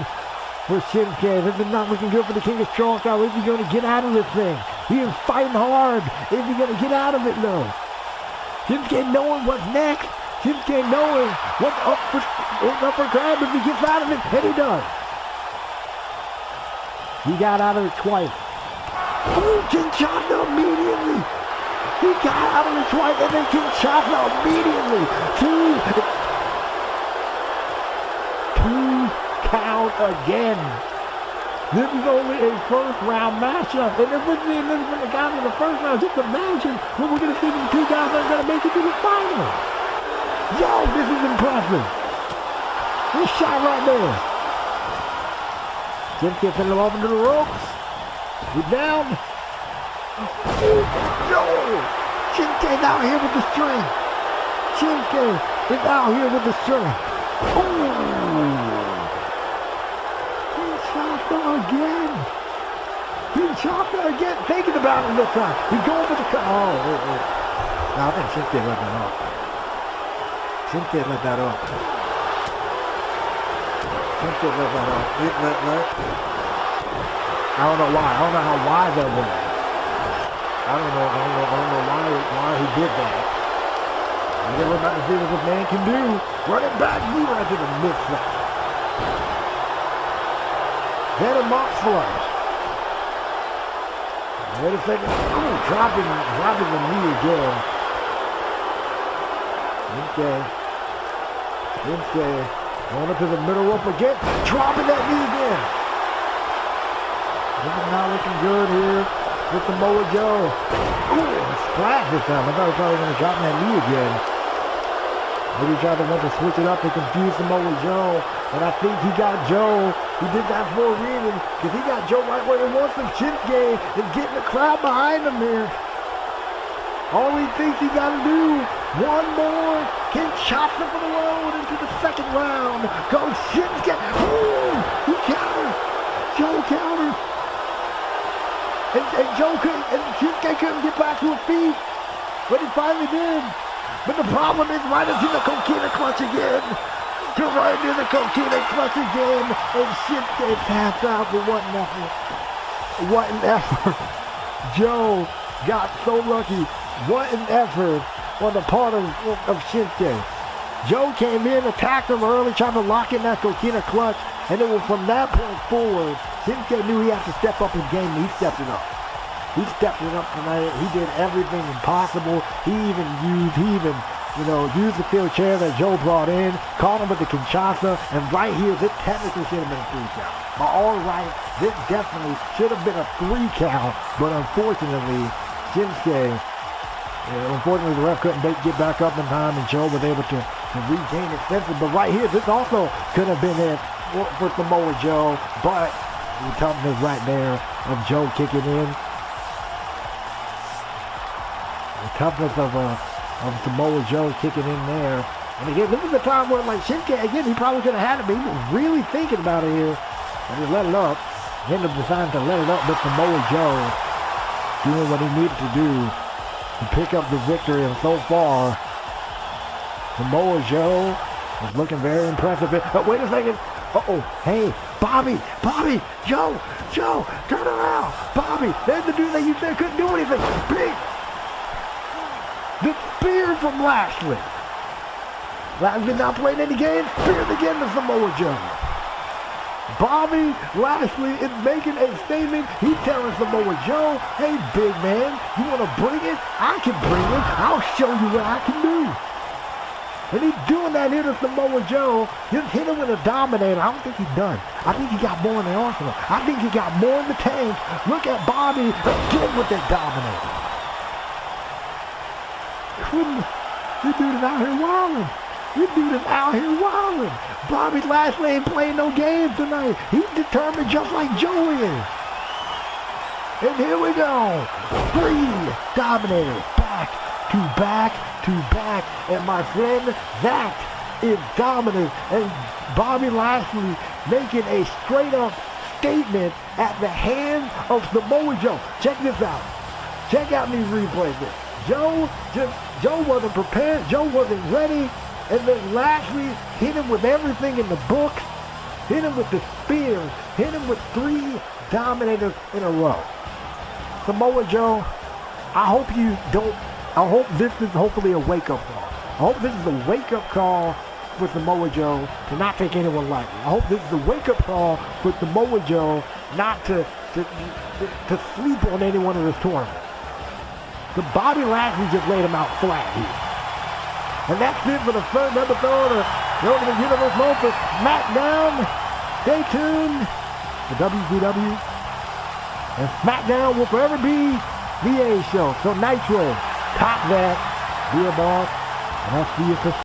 for Shinsuke. This is not looking good for the King of Strong Style. Is he going to get out of this thing? He is fighting hard. Is he going to get out of it though? Shinsuke knowing what's next. Shinsuke knowing what's up for grabs if he gets out of it, and he does. He got out of it twice. Oh, Kinshasa immediately. He got out of it twice, and then Kinshasa immediately. Two count again. This is only a first round matchup, and if we're seeing this from the guys in the first round, just imagine what we're going to see from two guys that are going to make it to the final. Yo, this is impressive. This shot right there. Shinsuke sending him off into the ropes. We're down. Yo! Shinsuke's out here with the string. Shinsuke is out here with the string. Kinshasa again. Kinshasa again. Thinking about it this time. He's going for the cut. No, I think Shinsuke let that off. Shinsuke let that off. Shinsuke let that off. I don't know why. I don't know how wise that was. I don't know why he did that. I guess we're about to see what this man can do. Running back, knee right to the midsection. Then a mock flush. Wait a second. Oh, dropping the knee again. Shinsuke going up to the middle rope again. Dropping that knee again. This is not looking good here with Samoa Joe. Ooh, splash this time. I thought he was probably going to drop that knee again. Maybe he tried to want to switch it up and confuse Samoa Joe. And I think he got Joe. He did that for a reason. Because he got Joe right where he wants him. Shinsuke is getting the crowd behind him here. All he thinks he got to do. One more. Kinshasa for the road into the second round. Goes Shinsuke. Ooh, he countered. Joe countered. And Shinsuke couldn't get back to his feet, but he finally did. But the problem is right into the Coquina Clutch again. Right into the Coquina Clutch again, and Shinsuke passed out for what an effort. What an effort. Joe got so lucky. What an effort on the part of Shinsuke. Joe came in, attacked him early, trying to lock in that Coquina Clutch, and it was from that point forward, Shinsuke knew he had to step up his game, and he stepped it up. He stepped it up tonight. He did everything impossible. He even used the field chair that Joe brought in, caught him with the Kinshasa, and right here, this technically should have been a 3 count. But all right, this definitely should have been a 3 count, but unfortunately, Shinsuke, unfortunately the ref couldn't get back up in time, and Joe was able to regain his senses. But right here, this also could have been it for Samoa Joe, but the toughness right there of Joe kicking in. The toughness of Samoa Joe kicking in there. And again, this is the time where, like, Shinsuke, again, he probably could have had it, but he was really thinking about it here. And he let it up. He ended up deciding to let it up, but Samoa Joe doing what he needed to do to pick up the victory. And so far, Samoa Joe is looking very impressive. But wait a second. Hey, Bobby, Joe, turn around. Bobby, there's the dude that you said couldn't do anything. Big. The spear from Lashley. Lashley not playing any games. Spears again to Samoa Joe. Bobby Lashley is making a statement. He's telling Samoa Joe, hey, big man, you want to bring it? I can bring it. I'll show you what I can do. And he's doing that here to Samoa Joe. Just hit him with a dominator. I don't think he's done. I think he got more in the arsenal. I think he got more in the tank. Look at Bobby again with that dominator. This dude is out here wilding. This dude is out here wilding. Bobby Lashley ain't playing no games tonight. He's determined just like Joe is. And here we go. 3 dominators. Back to back to back. And my friend, that is dominant. And Bobby Lashley making a straight up statement at the hands of Samoa Joe. Check this out. Check out these replays. Joe wasn't prepared. Joe wasn't ready. And then Lashley hit him with everything in the book. Hit him with the spears. Hit him with 3 dominators in a row. Samoa Joe, I hope this is hopefully a wake-up call. I hope this is a wake-up call for Samoa Joe to not take anyone lightly. I hope this is a wake-up call for Samoa Joe not to sleep on anyone in this tournament. The Bobby Lashley just laid him out flat here. And that's it for the first episode of the Ultimate Universe Mode for SmackDown. Stay tuned for WCW. And SmackDown will forever be the A show. So Nitro, top that, be a boss, and I'll see you for